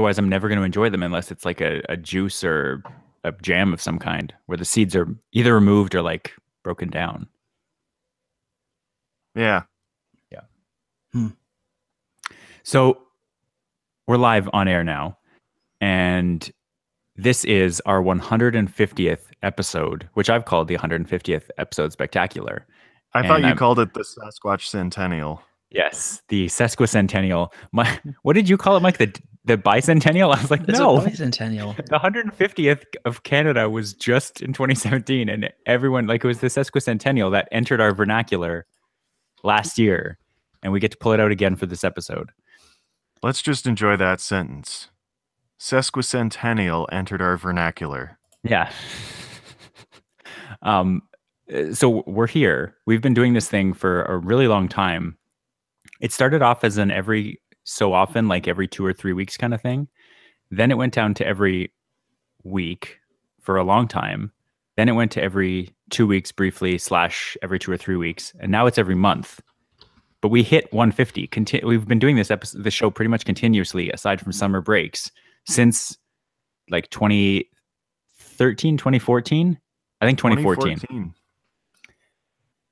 otherwise I'm never going to enjoy them unless it's like a juice or a jam of some kind where the seeds are either removed or like broken down. Yeah. Yeah. Hmm. So we're live on air now, and this is our 150th episode, which I've called the 150th episode spectacular. I And thought you I'm- called it the Sasquatchcentennial. Yes, the sesquicentennial. What did you call it, Mike? The bicentennial? I was like, It's no. a bicentennial. The 150th of Canada was just in 2017, and everyone, like, it was the sesquicentennial that entered our vernacular last year, and we get to pull it out again for this episode. Let's just enjoy that sentence. Sesquicentennial entered our vernacular. Yeah. So we're here. We've been doing this thing for a really long time. It started off as an every so often, like every 2 or 3 weeks kind of thing. Then it went down to every week for a long time. Then it went to every 2 weeks briefly / every 2 or 3 weeks. And now it's every month. But we hit 150. We've been doing the show pretty much continuously, aside from summer breaks, since like 2013, 2014. I think 2014.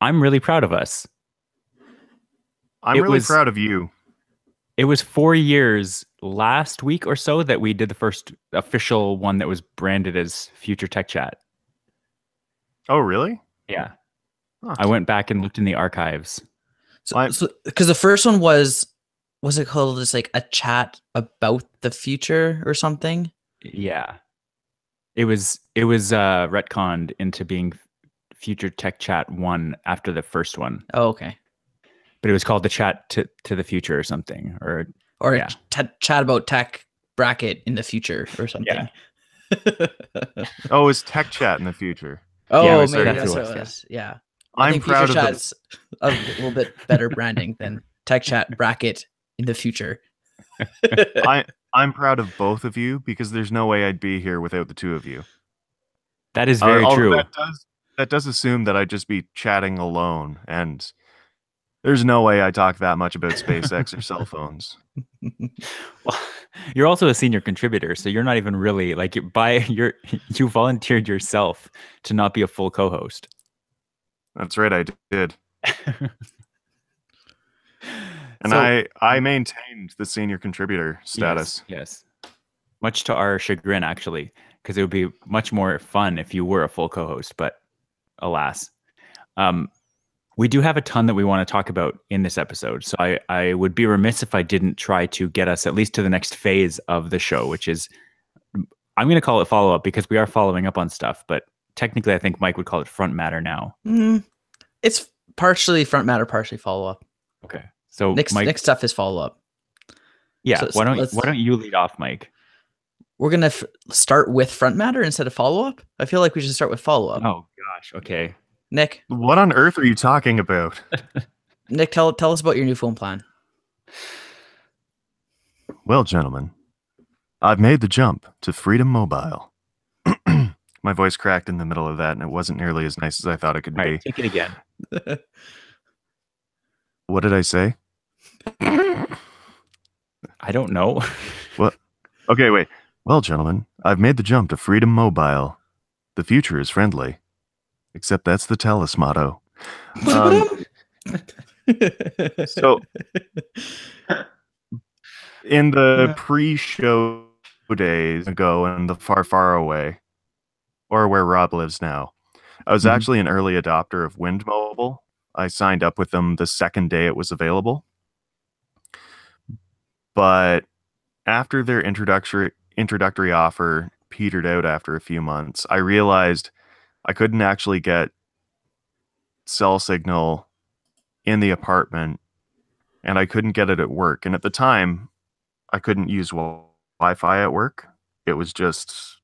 I'm really proud of us. I'm really proud of you. It was 4 years last week or so that we did the first official one that was branded as Future Tech Chat. Oh, really? Yeah. Huh. I went back and looked in the archives. So because the first one was it called just like a chat about the future or something? Yeah. It was retconned into being Future Tech Chat 1 after the first one. Oh, okay. But it was called the Chat to the Future or something. Or yeah. Chat about tech bracket in the future or something. Yeah. Oh, it's Tech Chat in the future. Oh, Yeah, maybe that's that's what what it it was, was. Yeah. I'm think proud Future of Chat's a little bit better branding than Tech Chat bracket in the future. I'm proud of both of you because there's no way I'd be here without the two of you. That is very Although true. That does assume that I'd just be chatting alone, and there's no way I talk that much about SpaceX or cell phones. Well, you're also a senior contributor, so you're not even really like you volunteered yourself to not be a full co-host. That's right, I did. And So- I maintained the senior contributor status. Yes. Much to our chagrin, actually, because it would be much more fun if you were a full co-host, but alas. We do have a ton that we want to talk about in this episode, so I would be remiss if I didn't try to get us at least to the next phase of the show, which is, I'm going to call it follow-up because we are following up on stuff, but technically I think Mike would call it front matter now. It's partially front matter, partially follow up. Okay. So Next stuff is follow up. Yeah. So why don't you lead off, Mike? We're gonna start with front matter instead of follow up. I feel like we should start with follow up. Oh gosh. Okay. Nick, What on earth are you talking about? Nick, tell us about your new phone plan. Well, gentlemen, I've made the jump to Freedom Mobile. My voice cracked in the middle of that, and it wasn't nearly as nice as I thought it could All be. right. Take it again. What did I say? I don't know. What? Okay, wait. Well, gentlemen, I've made the jump to Freedom Mobile. The future is friendly. Except that's the TELUS motto. So, in the pre-show days ago and the far, far away, or where Rob lives now, I was actually an early adopter of Wind Mobile. I signed up with them the second day it was available. But after their introductory offer petered out after a few months, I realized I couldn't actually get cell signal in the apartment, and I couldn't get it at work. And at the time, I couldn't use Wi-Fi at work. It was just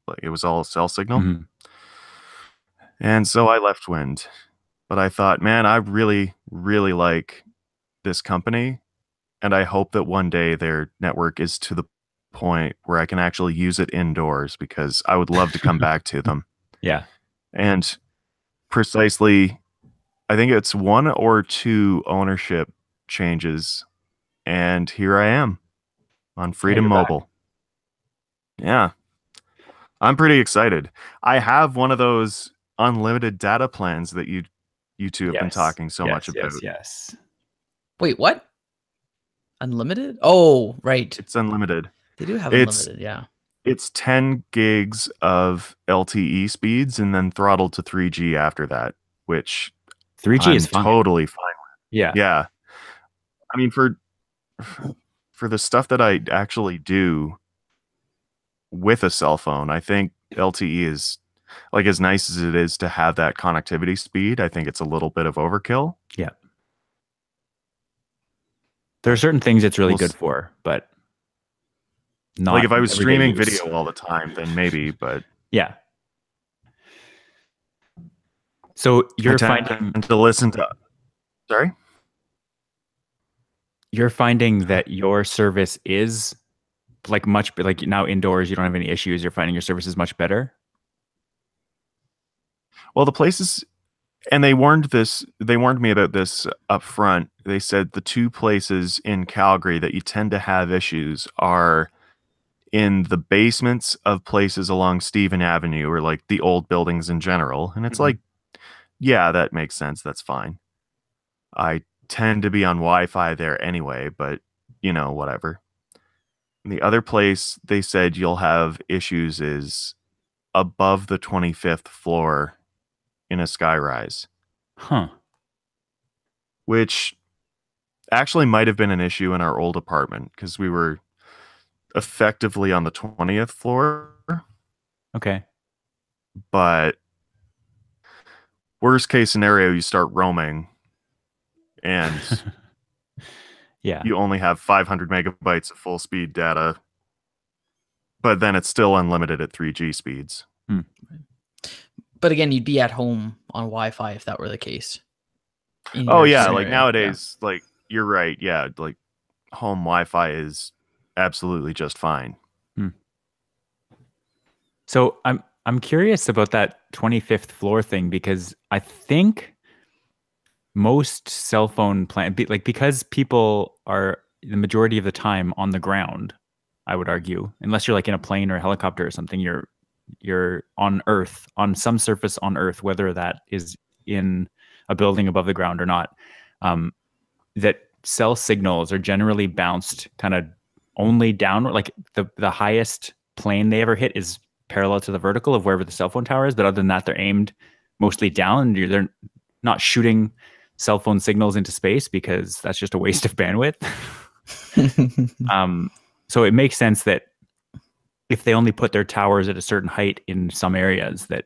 like it was all cell signal. Mm-hmm. And so I left Wind. But I thought, man, I really, really like this company, and I hope that one day their network is to the point where I can actually use it indoors, because I would love to come back to them. Yeah. And precisely, I think it's 1 or 2 ownership changes, and here I am on Freedom you're back. Mobile. Yeah. I'm pretty excited. I have one of those unlimited data plans that you two have been talking so much about. Yes. Wait, what? Unlimited? Oh, right. It's unlimited. They do have It's unlimited, yeah. it's 10 gigs of LTE speeds and then throttled to 3G after that, which 3G is I'm fine. totally fine with. Yeah. Yeah. I mean, for the stuff that I actually do with a cell phone, I think LTE is like as nice as it is to have that connectivity speed. I think it's a little bit of overkill. Yeah. There are certain things it's really We'll good s- for, but not like if I was everyday streaming use. video all the time, then maybe, but Yeah. So I you're tend finding to listen to. Sorry. that your service is like much like now indoors you don't have any issues. You're finding your service is much better. Well, the places, and they warned me about this up front. They said the two places in Calgary that you tend to have issues are in the basements of places along Stephen Avenue or like the old buildings in general. And it's Mhm. like, yeah, that makes sense. That's fine. I tend to be on Wi-Fi there anyway, but whatever. And the other place they said you'll have issues is above the 25th floor in a skyrise, Huh. which actually might have been an issue in our old apartment because we were effectively on the 20th floor. Okay. But worst case scenario, you start roaming and Yeah. you only have 500 megabytes of full speed data, but then it's still unlimited at 3G speeds. But again, you'd be at home on Wi-Fi if that were the case. Oh yeah, like Scenario. nowadays, like you're right. Yeah, like home Wi-Fi is absolutely just fine. So I'm curious about that 25th floor thing because I think most cell phone because people are the majority of the time on the ground, I would argue, unless you're like in a plane or a helicopter or something, you're on Earth, on some surface on Earth, whether that is in a building above the ground or not. That cell signals are generally bounced kind of only downward, like the highest plane they ever hit is parallel to the vertical of wherever the cell phone tower is. But other than that, they're aimed mostly down. They're not shooting cell phone signals into space because that's just a waste of bandwidth. So it makes sense that if they only put their towers at a certain height in some areas, that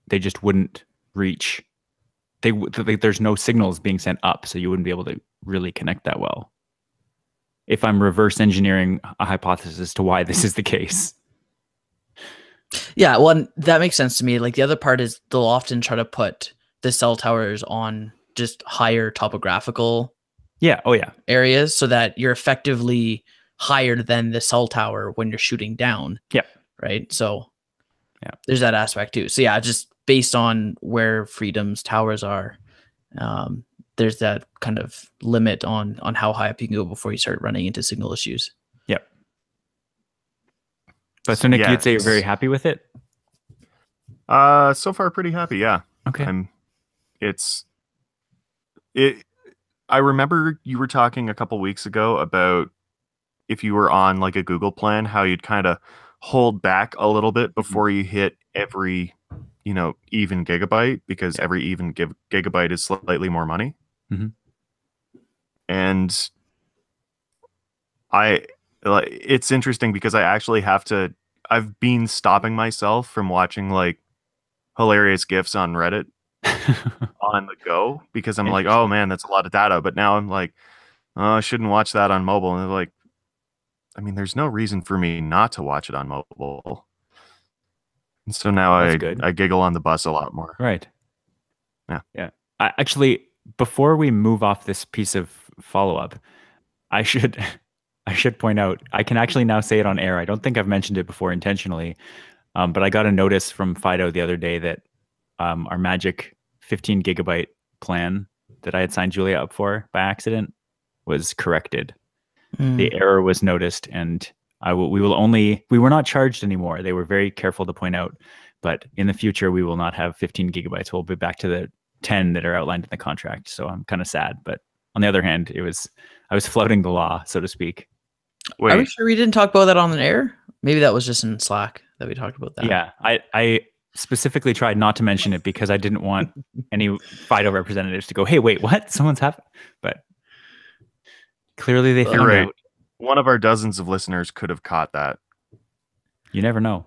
they just wouldn't reach. There's no signals being sent up, so you wouldn't be able to really connect that well. If I'm reverse engineering a hypothesis as to why this is the case. Yeah, well, that makes sense to me. Like the other part is they'll often try to put the cell towers on just higher topographical areas so that you're effectively higher than the cell tower when you're shooting down. Yeah. Right. So there's that aspect too. So yeah, just based on where Freedom's towers are, there's that kind of limit on how high up you can go before you start running into signal issues. Yep. But so Nick, you'd say you're very happy with it? So far pretty happy, yeah. Okay. I remember you were talking a couple weeks ago about if you were on like a Google plan, how you'd kind of hold back a little bit before you hit every, even gigabyte, because every even gigabyte is slightly more money. Mm-hmm. And it's interesting because I actually I've been stopping myself from watching like hilarious GIFs on Reddit on the go because I'm like, oh man, that's a lot of data. But now I'm like, oh, I shouldn't watch that on mobile. And they're like, I mean, there's no reason for me not to watch it on mobile. And so now I giggle on the bus a lot more. Right. Yeah. Actually, before we move off this piece of follow-up, I should point out, I can actually now say it on air. I don't think I've mentioned it before intentionally, but I got a notice from Fido the other day that our magic 15 gigabyte plan that I had signed Julia up for by accident was corrected. The error was noticed, and we were not charged anymore. They were very careful to point out, but in the future we will not have 15 gigabytes. We'll be back to the 10 that are outlined in the contract. So I'm kind of sad, but on the other hand, I was flouting the law, so to speak. Wait. Are we sure we didn't talk about that on the air? Maybe that was just in Slack that we talked about that. Yeah, I specifically tried not to mention it because I didn't want any FIDO representatives to go, hey, wait, what? Someone's happened. But clearly they found out. One of our dozens of listeners could have caught that. You never know.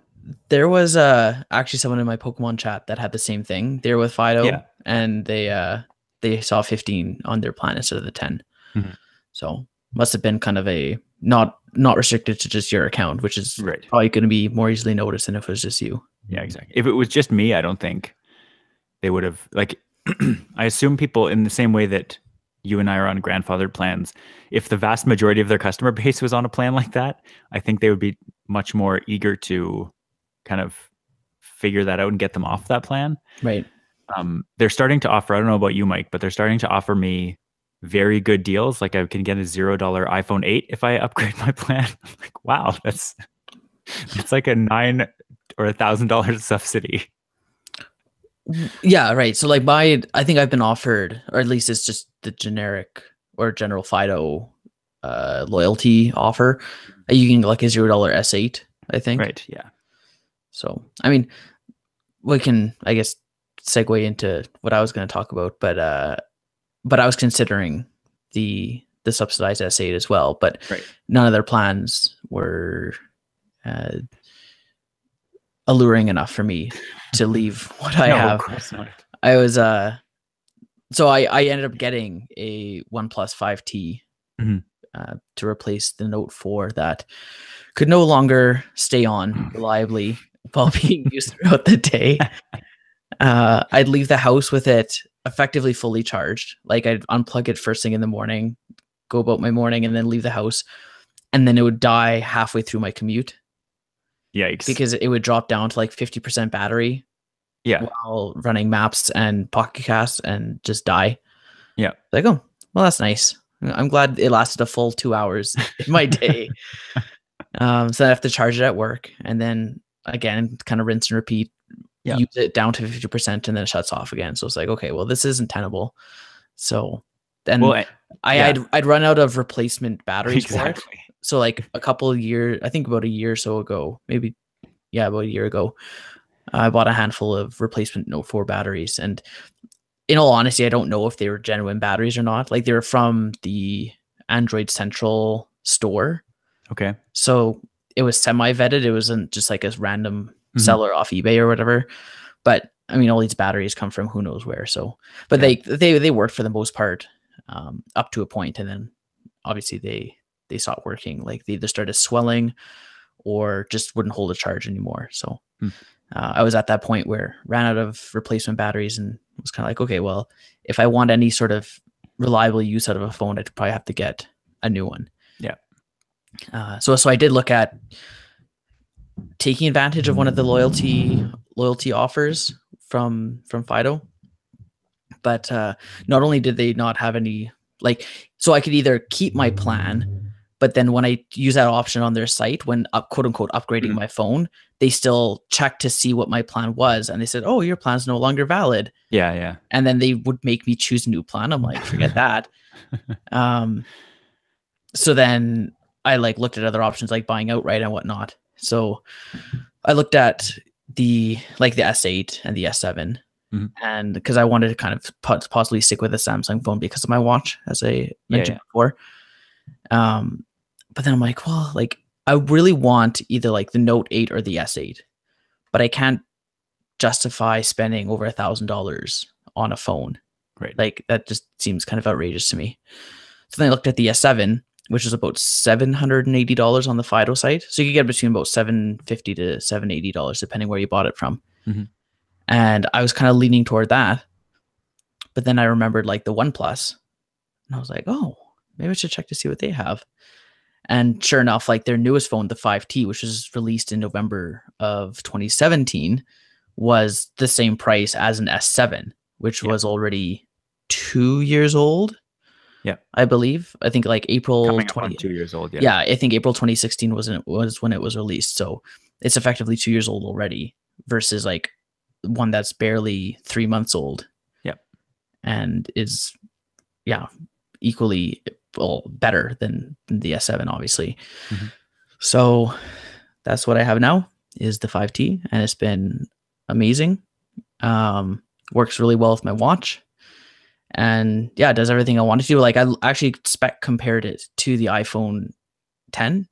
There was actually someone in my Pokemon chat that had the same thing. They were with FIDO, and they saw 15 on their plan instead of the 10. Mm-hmm. So must have been kind of a not restricted to just your account, which is probably going to be more easily noticed than if it was just you. Yeah, exactly. If it was just me, I don't think they would have, like, I assume people in the same way that you and I are on grandfathered plans, if the vast majority of their customer base was on a plan like that, I think they would be much more eager to kind of figure that out and get them off that plan. Right. They're starting to offer, I don't know about you, Mike, but they're starting to offer me very good deals. Like I can get a $0 iPhone 8 if I upgrade my plan. I'm like, wow, that's like a $900 or $1,000 subsidy. Yeah, right. So like I think I've been offered, or at least it's just the generic or general FIDO loyalty offer. You can get like a $0 S8, I think. Right. Yeah. So, I mean, we can, I guess, segue into what I was going to talk about, but I was considering the subsidized S8 as well, but none of their plans were alluring enough for me to leave what I have. Of course not. I was so I ended up getting a OnePlus 5T to replace the Note 4 that could no longer stay on reliably while being used throughout the day. I'd leave the house with it effectively fully charged. Like I'd unplug it first thing in the morning, go about my morning, and then leave the house, and then it would die halfway through my commute. Yikes. Because it would drop down to like 50% battery. Yeah. While running maps and Pocket Cast and just die. Yeah. Like, oh, well, that's nice. I'm glad it lasted a full 2 hours in my day. So I have to charge it at work, and then again, kind of rinse and repeat. Yeah. Use it down to 50% and then it shuts off again. So it's like, okay, well, this isn't tenable. So then I'd run out of replacement batteries for it. So like a couple of years, I think about a year or so ago, about a year ago, I bought a handful of replacement Note 4 batteries. And in all honesty, I don't know if they were genuine batteries or not. Like they were from the Android Central store. Okay. So it was semi-vetted. It wasn't just like a random seller off eBay or whatever. But I mean, all these batteries come from who knows where. So, but they worked for the most part up to a point, and then obviously they stopped working. Like they either started swelling or just wouldn't hold a charge anymore. So I was at that point where ran out of replacement batteries and was kind of like, okay, well, if I want any sort of reliable use out of a phone, I'd probably have to get a new one. Yeah. So I did look at taking advantage of one of the loyalty offers from FIDO, but not only did they not have any, like, so I could either keep my plan, but then when I use that option on their site, when quote unquote upgrading my phone, they still check to see what my plan was, and they said, "Oh, your plan's no longer valid." Yeah. And then they would make me choose a new plan. I'm like, forget that. So then I like looked at other options like buying outright and whatnot. So I looked at the S8 and the S7, and because I wanted to kind of possibly stick with a Samsung phone because of my watch, as I mentioned before. But then I'm like, well, like I really want either like the Note 8 or the S8, but I can't justify spending over $1,000 on a phone. Right. Like that just seems kind of outrageous to me. So then I looked at the S7, which is about $780 on the FIDO site. So you could get between about $750 to $780, depending where you bought it from. And I was kind of leaning toward that. But then I remembered like the OnePlus, and I was like, oh, maybe I should check to see what they have. And sure enough, like their newest phone, the 5T, which was released in November of 2017, was the same price as an S7, which was already 2 years old. Yeah. I believe. I think like April Coming 20. up on 2 years old. Yeah. Yeah, I think April 2016 was when it was released. So it's effectively 2 years old already versus like one that's barely 3 months old. Yep. And is equally better than the S7, obviously. Mm-hmm. So that's what I have now is the 5T, and it's been amazing. Works really well with my watch, and it does everything I want to do. Like I actually compared it to the iPhone 10,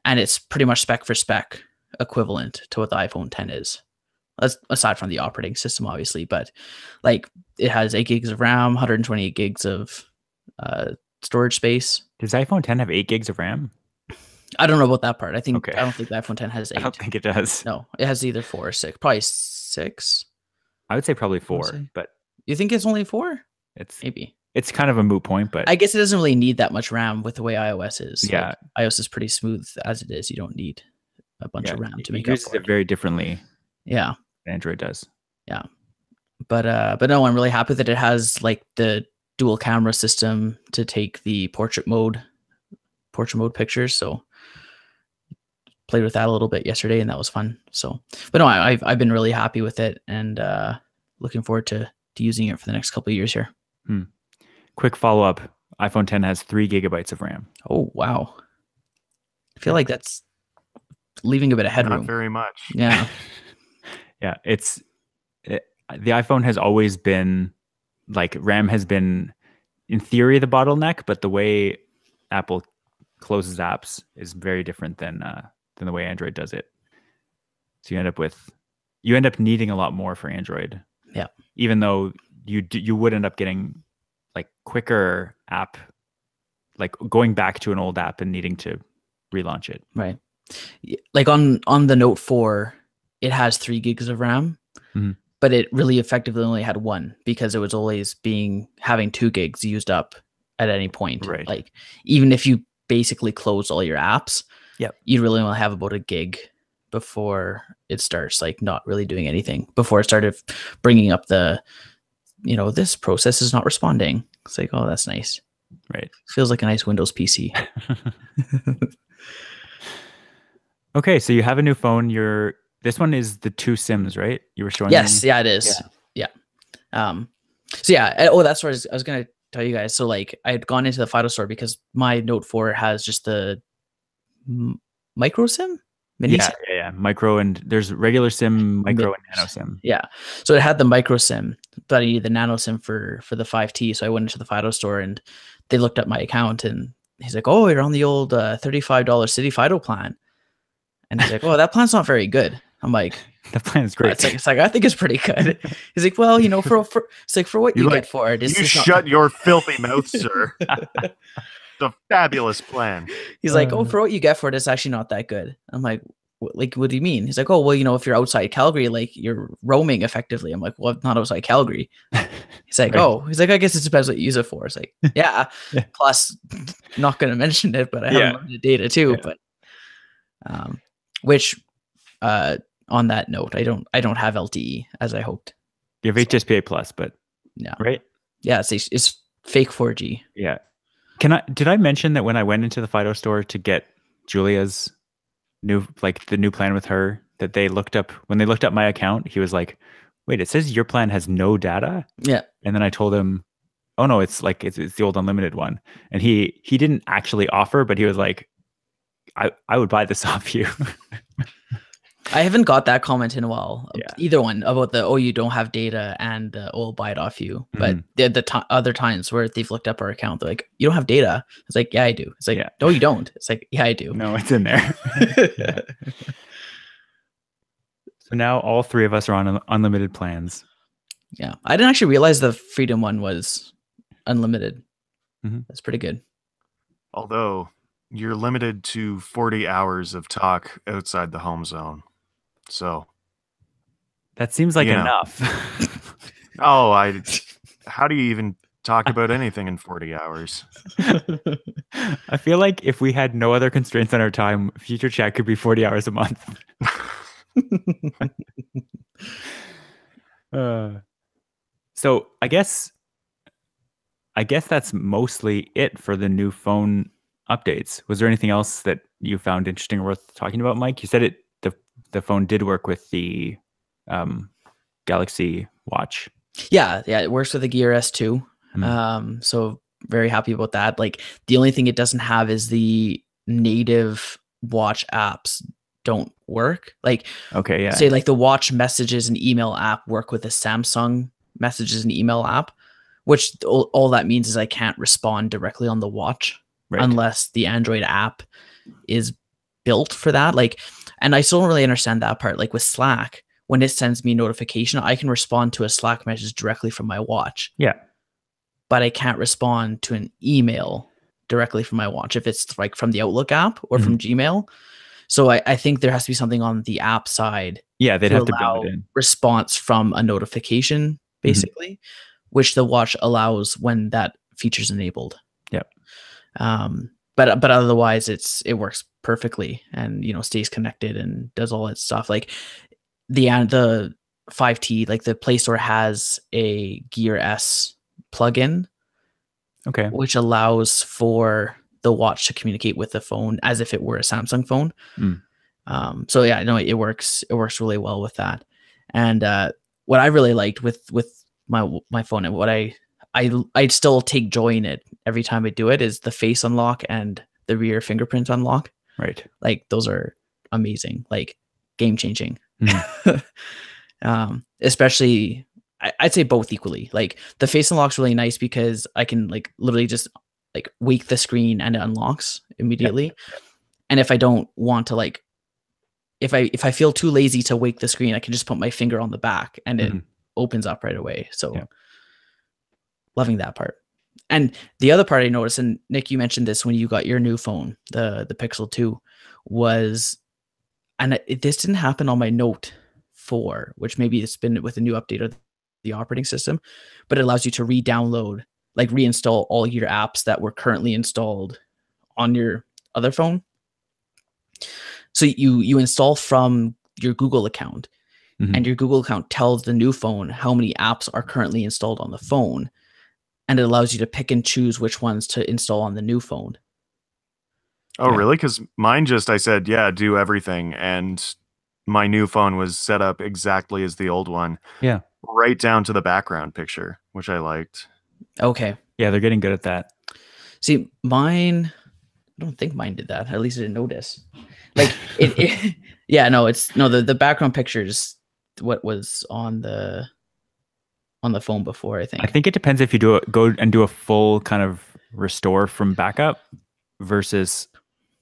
and it's pretty much spec for spec equivalent to what the iPhone 10 is. That's aside from the operating system, obviously, but like it has 8 gigs of RAM, 128 gigs of storage space. Does iPhone 10 have 8 gigs of RAM? I don't know about that part. I don't think the iPhone 10 has 8. I don't think it does. No, it has either 4 or 6. Probably 6. I would say probably 4. But you think it's only 4? Maybe. It's kind of a moot point, but I guess it doesn't really need that much RAM with the way iOS is. Yeah, like, iOS is pretty smooth as it is. You don't need a bunch of RAM to make up for it. Very differently. Yeah, Android does. Yeah, but no, I'm really happy that it has like the dual camera system to take the portrait mode pictures. So played with that a little bit yesterday, and that was fun. So, but no, I've been really happy with it, and looking forward to using it for the next couple of years here. Quick follow up: iPhone 10 has 3 gigabytes of RAM. Oh wow! I feel like that's leaving a bit of headroom. Not very much. Yeah. Yeah, the iPhone has always been like RAM has been in theory the bottleneck, but the way Apple closes apps is very different than the way Android does it. So you end up needing a lot more for Android. Yeah. Even though you would end up getting like quicker app, like going back to an old app and needing to relaunch it. Right. Like on the Note 4, it has 3 gigs of RAM, but it really effectively only had 1 because it was always having 2 gigs used up at any point. Right. Like even if you basically close all your apps, you really only have about 1 gig before it starts like not really doing anything. Before it started bringing up the, this process is not responding. It's like, oh, that's nice. Right. Feels like a nice Windows PC. Okay, so you have a new phone. This one is the 2 SIMs, right? You were showing Yes, me? Yeah, it is. Yeah. So yeah, that's what I was gonna tell you guys. So like I had gone into the Fido store because my Note 4 has just the micro SIM? Mini SIM? Yeah. Micro, and there's regular SIM, micro, and nano SIM. Yeah. So it had the micro SIM, but I needed the nano SIM for the 5T. So I went into the Fido store and they looked at my account and he's like, "Oh, you're on the old $35 City Fido plan." And he's like, "Oh, that plan's not very good." I'm like, "The plan is great." It's like I think it's pretty good. He's like, "Well, for it's like for what you get for it, you shut your filthy mouth, sir." The fabulous plan. He's like, "Oh, for what you get for it, it's actually not that good." I'm like, what do you mean?" He's like, "Oh, well, if you're outside Calgary, like you're roaming effectively." I'm like, "Well, I'm not outside Calgary." He's like, "Oh," he's like, "I guess it depends what you use it for." It's like, yeah. Plus, not going to mention it, but I have limited data too. But, which, on that note, I don't have LTE as I hoped. You have HSPA plus, but right? Yeah, it's fake 4G. Yeah. Did I mention that when I went into the Fido store to get Julia's the new plan with her, that when they looked up my account, he was like, "Wait, it says your plan has no data?" Yeah. And then I told him, "Oh no, it's the old unlimited one." And he didn't actually offer, but he was like, I would buy this off you. I haven't got that comment in a while. Either one about you don't have data and we'll buy it off you. But the other times where they've looked up our account, they're like, "You don't have data." It's like, "Yeah, I do." It's like, "No, you don't." It's like, "Yeah, I do." No, it's in there. So now all 3 of us are on unlimited plans. Yeah. I didn't actually realize the Freedom one was unlimited. That's pretty good. Although you're limited to 40 hours of talk outside the home zone. So that seems like enough. How do you even talk about anything in 40 hours? I feel like if we had no other constraints on our time, Future Chat could be 40 hours a month. So I guess I guess that's mostly it for the new phone updates. Was there anything else that you found interesting or worth talking about, Mike? You said the phone did work with the Galaxy Watch. Yeah, it works with the Gear S2. So very happy about that. Like the only thing it doesn't have is the native watch apps don't work. Like say like the watch messages and email app work with the Samsung messages and email app, which all that means is I can't respond directly on the watch unless the Android app is built for that. Like, and I still don't really understand that part. Like with Slack, when it sends me notification, I can respond to a Slack message directly from my watch. Yeah. But I can't respond to an email directly from my watch if it's like from the Outlook app or from Gmail. So I think there has to be something on the app side. Yeah, they'd have to build it in. Response from a notification, basically, which the watch allows when that feature's enabled. Yep. But otherwise it works perfectly and stays connected and does all its stuff. Like the 5T, like the Play Store has a Gear S plugin, which allows for the watch to communicate with the phone as if it were a Samsung phone. So yeah, no, it works really well with that. And what I really liked with my phone and what I'd still take joy in it every time I do it is the face unlock and the rear fingerprint unlock. Right. Like those are amazing, like game changing. Especially I'd say both equally. Like the face unlock's really nice because I can like literally just like wake the screen and it unlocks immediately. Yep. And if I don't want to like, if I feel too lazy to wake the screen, I can just put my finger on the back and it opens up right away. So loving that part. And the other part I noticed, and Nick, you mentioned this when you got your new phone, the Pixel 2, was, and this didn't happen on my Note 4, which maybe it's been with a new update of the operating system, but it allows you to re-download, like reinstall all your apps that were currently installed on your other phone. So you install from your Google account, and your Google account tells the new phone how many apps are currently installed on the phone, and it allows you to pick and choose which ones to install on the new phone. Oh, really? Because mine I said, do everything, and my new phone was set up exactly as the old one. Yeah. Right down to the background picture, which I liked. Okay. Yeah, they're getting good at that. See, mine, I don't think mine did that. At least I didn't notice. Like the background picture is what was on the phone before, I think. I think it depends if you go and do a full kind of restore from backup versus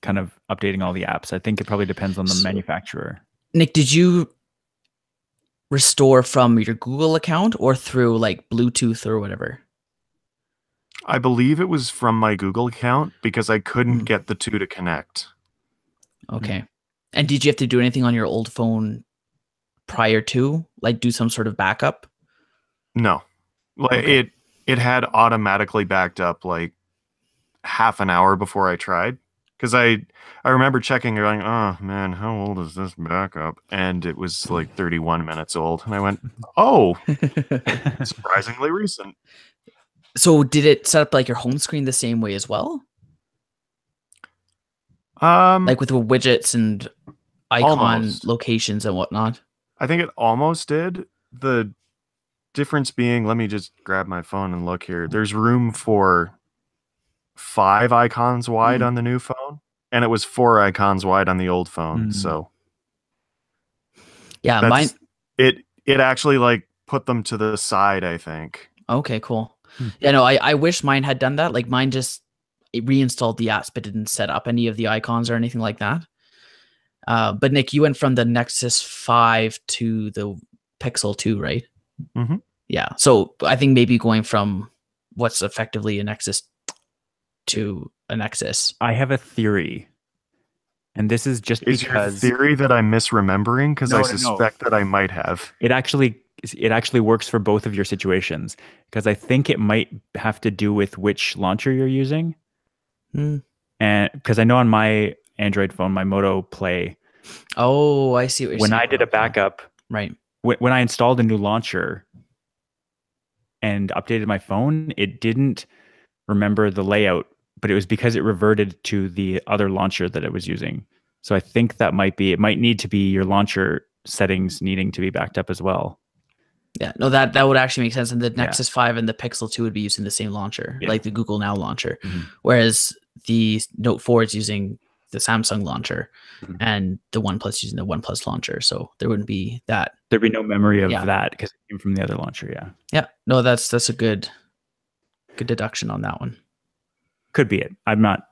kind of updating all the apps. I think it probably depends on the manufacturer. Nick, did you restore from your Google account or through like Bluetooth or whatever? I believe it was from my Google account because I couldn't get the two to connect. Okay. And did you have to do anything on your old phone prior to, like, do some sort of backup? No. Like it had automatically backed up like half an hour before I tried. Because I remember checking, going, oh man, how old is this backup? And it was like 31 minutes old. And I went, oh, surprisingly recent. So did it set up like your home screen the same way as well? Like with the widgets and icon locations and whatnot? I think it almost did. The difference being, let me just grab my phone and look here. There's room for 5 icons wide on the new phone, and it was 4 icons wide on the old phone. So yeah, mine it actually like put them to the side, I think. Okay, cool. Yeah, no, I wish mine had done that. Like mine just reinstalled the apps but didn't set up any of the icons or anything like that. But Nick, you went from the Nexus 5 to the Pixel 2, right? Yeah. So I think maybe going from what's effectively a Nexus to a Nexus. I have a theory. And this is just because... Is your theory that I'm misremembering? Because I suspect that I might have. It actually works for both of your situations. Because I think it might have to do with which launcher you're using. And because I know on my Android phone, my Moto Play. Oh, I see what you're saying. When I did a backup, right? When I installed a new launcher and updated my phone, it didn't remember the layout, but it was because it reverted to the other launcher that it was using. So I think that it might need to be your launcher settings needing to be backed up as well. Yeah, no, that would actually make sense. And the Nexus 5 and the Pixel 2 would be using the same launcher, like the Google Now launcher, whereas the Note 4 is using the Samsung launcher, and the OnePlus using the OnePlus launcher. So there wouldn't be that. There'd be no memory of that because it came from the other launcher. Yeah. Yeah. No, that's a good deduction on that one. Could be it. I don't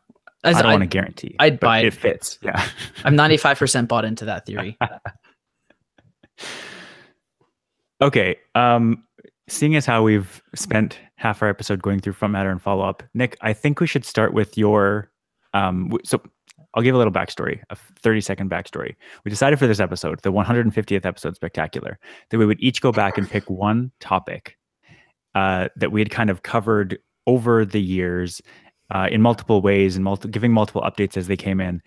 want to guarantee. I'd buy it. It fits. Yeah. I'm 95% bought into that theory. Okay. Seeing as how we've spent half our episode going through front matter and follow up, Nick, I think we should start with your. So I'll give a little backstory, a 30-second backstory. We decided for this episode, the 150th episode spectacular, that we would each go back and pick one topic that we had kind of covered over the years in multiple ways and giving multiple updates as they came in,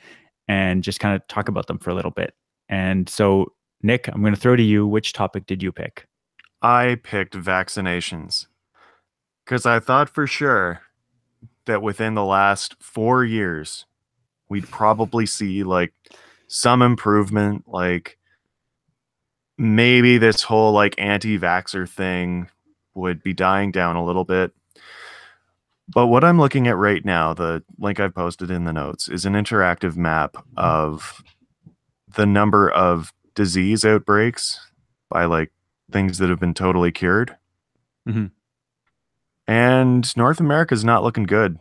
and just kind of talk about them for a little bit. And so, Nick, I'm going to throw to you. Which topic did you pick? I picked vaccinations because I thought for sure that within the last 4 years, we'd probably see like some improvement, like maybe this whole like anti-vaxxer thing would be dying down a little bit. But what I'm looking at right now, the link I've posted in the notes, is an interactive map of the number of disease outbreaks by like things that have been totally cured. And North America is not looking good.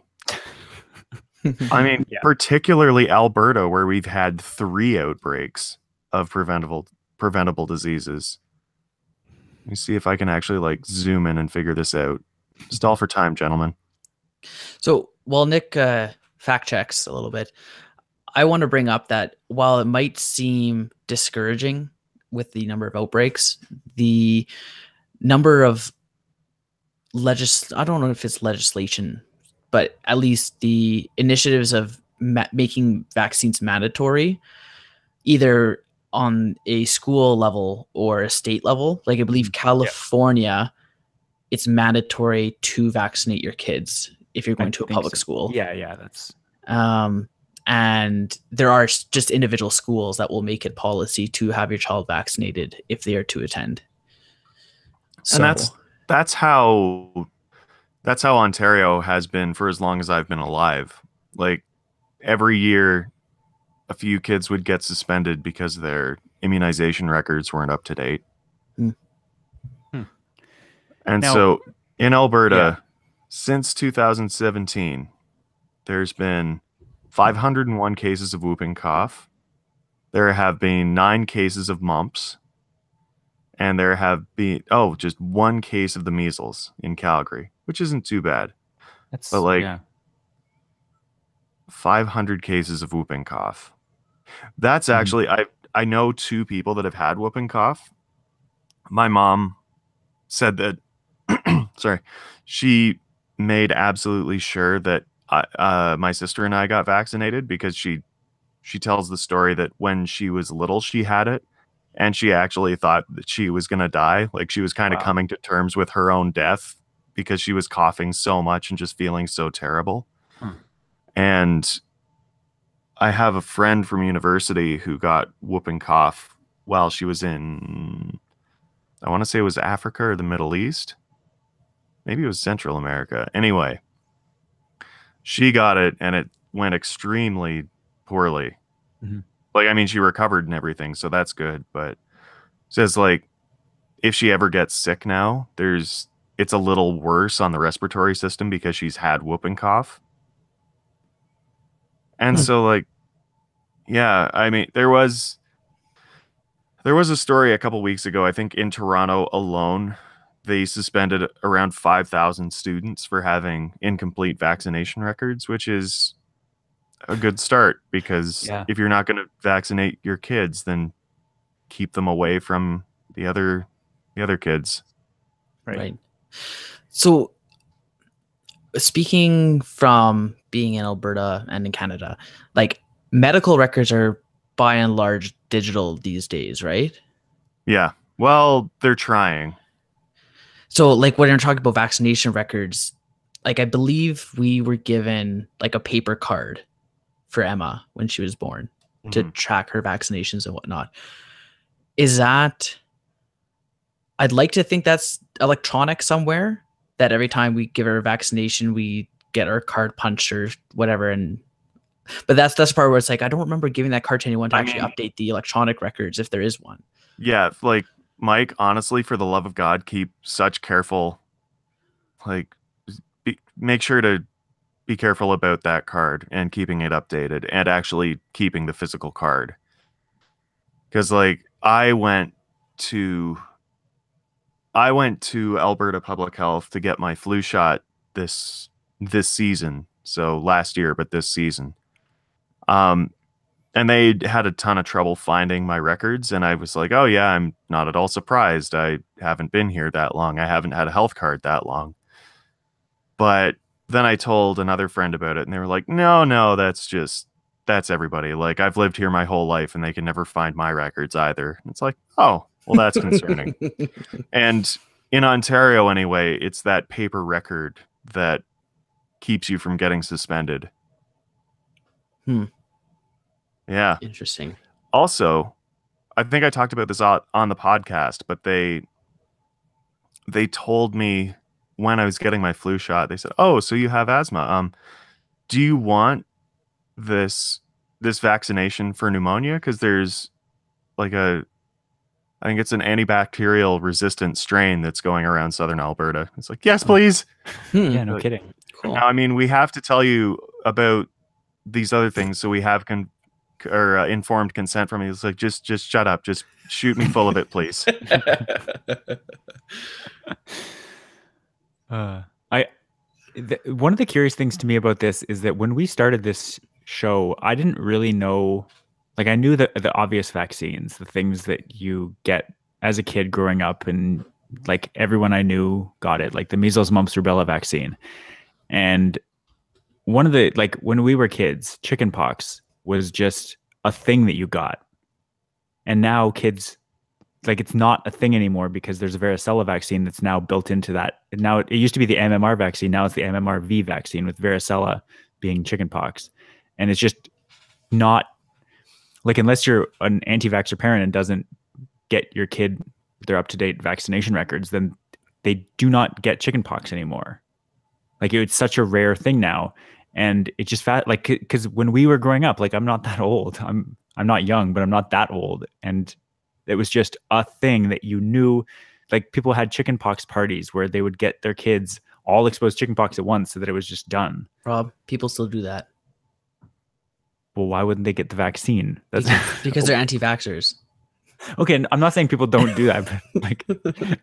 I mean, particularly Alberta, where we've had 3 outbreaks of preventable diseases. Let me see if I can actually like zoom in and figure this out. Stall for time, gentlemen. So while Nick fact checks a little bit, I want to bring up that while it might seem discouraging with the number of outbreaks, the number of I don't know if it's legislation, but at least the initiatives of making vaccines mandatory, either on a school level or a state level. Like I believe California, it's mandatory to vaccinate your kids if you're going to a public school. Yeah, that's. And there are just individual schools that will make it policy to have your child vaccinated if they are to attend. So, and that's how Ontario has been for as long as I've been alive. Like every year, a few kids would get suspended because their immunization records weren't up to date. And so in Alberta, since 2017, there's been 501 cases of whooping cough. There have been 9 cases of mumps. And there have been, just 1 case of the measles in Calgary, which isn't too bad. But like 500 cases of whooping cough. That's actually, I know 2 people that have had whooping cough. My mom said that, she made absolutely sure that my sister and I got vaccinated because she tells the story that when she was little, she had it. And she actually thought that she was going to die. Like she was kind of coming to terms with her own death because she was coughing so much and just feeling so terrible. And I have a friend from university who got whooping cough while she was in, I want to say it was Africa or the Middle East. Maybe it was Central America. Anyway, she got it and it went extremely poorly. Like, I mean, she recovered and everything, so that's good. But says like, if she ever gets sick now, it's a little worse on the respiratory system because she's had whooping cough. And so like, yeah, I mean, there was a story a couple weeks ago, I think in Toronto alone, they suspended around 5,000 students for having incomplete vaccination records, which is a good start because if you're not going to vaccinate your kids, then keep them away from the other kids. Right. So speaking from being in Alberta and in Canada, like medical records are by and large digital these days, right? Yeah. Well, they're trying. So like when you're talking about vaccination records, like, I believe we were given like a paper card for Emma when she was born to track her vaccinations and whatnot. Is that, I'd like to think that's electronic somewhere, that every time we give her a vaccination, we get our card punched or whatever. But that's the part where it's like, I don't remember giving that card to anyone to actually update the electronic records if there is one. Yeah, like, Mike, honestly, for the love of God, keep such careful, like, make sure to be careful about that card and keeping it updated and actually keeping the physical card. Because, like, I went to Alberta Public Health to get my flu shot this season. So last year, but this season. And they had a ton of trouble finding my records. And I was like, oh, yeah, I'm not at all surprised. I haven't been here that long. I haven't had a health card that long. But then I told another friend about it, and they were like, no, that's everybody. Like, I've lived here my whole life, and they can never find my records either. And it's like, oh, well, that's concerning. And in Ontario, anyway, it's that paper record that keeps you from getting suspended. Yeah. Interesting. Also, I think I talked about this on the podcast, but they told me when I was getting my flu shot, they said, "Oh, so you have asthma. Do you want this vaccination for pneumonia? Because there's like I think it's an antibacterial resistant strain that's going around southern Alberta." It's like, yes, please. Yeah, no kidding. Cool. Now, I mean, we have to tell you about these other things, so we have informed consent from you. It's like, just shut up. Just shoot me full of it, please. One of the curious things to me about this is that when we started this show, I didn't really know, like, I knew the obvious vaccines, the things that you get as a kid growing up, and like everyone I knew got it, like the measles, mumps, rubella vaccine. And one of the, like, when we were kids, chickenpox was just a thing that you got. And now kids, like, it's not a thing anymore because there's a varicella vaccine that's now built into that. Now it used to be the MMR vaccine. Now it's the MMRV vaccine, with varicella being chickenpox. And it's just not, like, unless you're an anti-vaxxer parent and doesn't get your kid their up-to-date vaccination records, then they do not get chickenpox anymore. Like, it's such a rare thing now. And it just like, because when we were growing up, like, I'm not that old. I'm not young, but I'm not that old. And it was just a thing that you knew. Like, people had chickenpox parties where they would get their kids all exposed to chickenpox at once so that it was just done. Rob, people still do that. Well, why wouldn't they get the vaccine? Because they're anti-vaxxers. Okay, I'm not saying people don't do that, but like,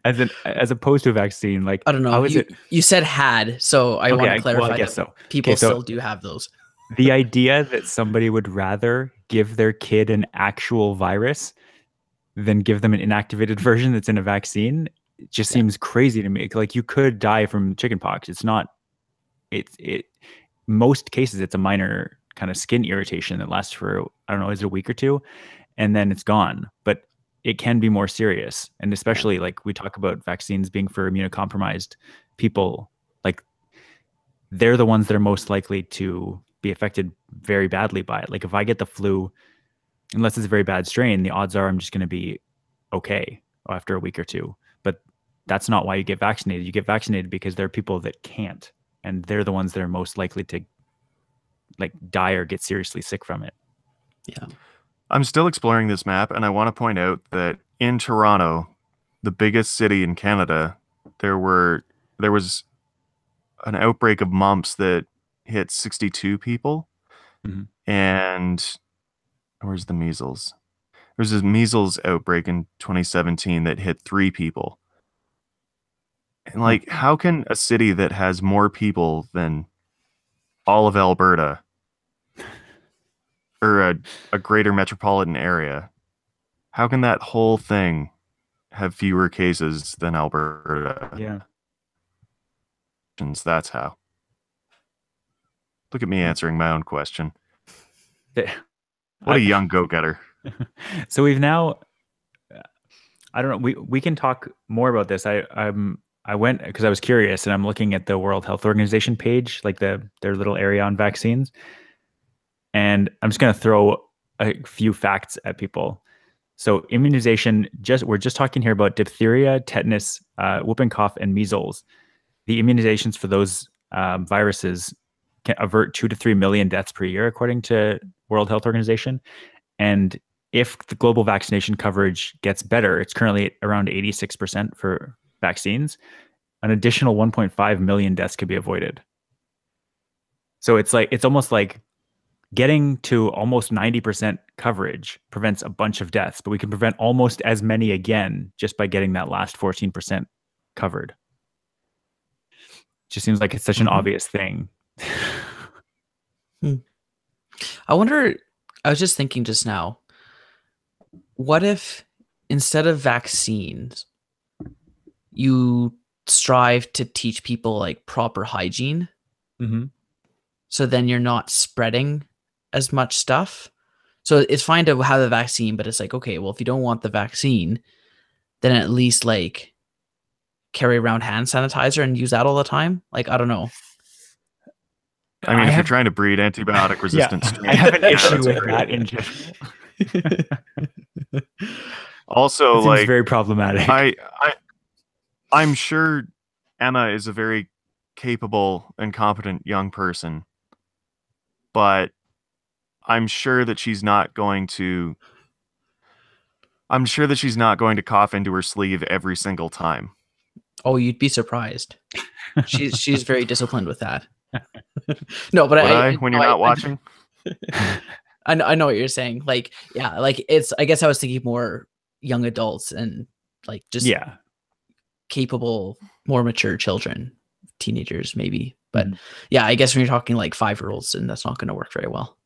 as opposed to a vaccine, like, I don't know. How is it? You said had, so I want to clarify. Well, I guess so. People still do have those. The idea that somebody would rather give their kid an actual virus than give them an inactivated version that's in a vaccine, it just seems crazy to me. Like, you could die from chickenpox. It's not. Most cases, it's a minor kind of skin irritation that lasts for, I don't know, is it a week or two? And then it's gone. But it can be more serious. And especially, like, we talk about vaccines being for immunocompromised people, like, they're the ones that are most likely to be affected very badly by it. Like, if I get the flu, unless it's a very bad strain, the odds are I'm just going to be okay after a week or two. But that's not why you get vaccinated. You get vaccinated because there are people that can't. And they're the ones that are most likely to, like, die or get seriously sick from it. Yeah. I'm still exploring this map, and I want to point out that in Toronto, the biggest city in Canada, there was an outbreak of mumps that hit 62 people. Mm-hmm. And where's the measles? There was a measles outbreak in 2017 that hit 3 people. And, like, how can a city that has more people than all of Alberta, or a greater metropolitan area, how can that whole thing have fewer cases than Alberta? Yeah. That's how. Look at me answering my own question. What a young go-getter. So we've now, I don't know, we can talk more about this. I went because I was curious, and I'm looking at the World Health Organization page, like their little area on vaccines. And I'm just going to throw a few facts at people. So immunization, we're just talking here about diphtheria, tetanus, whooping cough, and measles. The immunizations for those viruses can avert 2 to 3 million deaths per year, according to World Health Organization. And if the global vaccination coverage gets better, it's currently around 86% for vaccines, an additional 1.5 million deaths could be avoided. So it's almost like getting to almost 90% coverage prevents a bunch of deaths, but we can prevent almost as many again just by getting that last 14% covered. Just seems like it's such an obvious thing. I wonder, I was just thinking just now, what if instead of vaccines, you strive to teach people like proper hygiene? Mm-hmm. So then you're not spreading as much stuff. So it's fine to have the vaccine, but it's like, okay, well, if you don't want the vaccine, then at least like carry around hand sanitizer and use that all the time. Like, I don't know. I mean, if you're trying to breed antibiotic resistant strains, I have an issue with that in general. Also, it seems very problematic. I'm sure Emma is a very capable and competent young person, but I'm sure that she's not going to cough into her sleeve every single time. Oh, you'd be surprised. She's very disciplined with that. No, but when you're not watching. I know what you're saying. Like, yeah, like I guess I was thinking more young adults and like just capable, more mature children, teenagers maybe. But yeah, I guess when you're talking like 5-year-olds, and that's not going to work very well.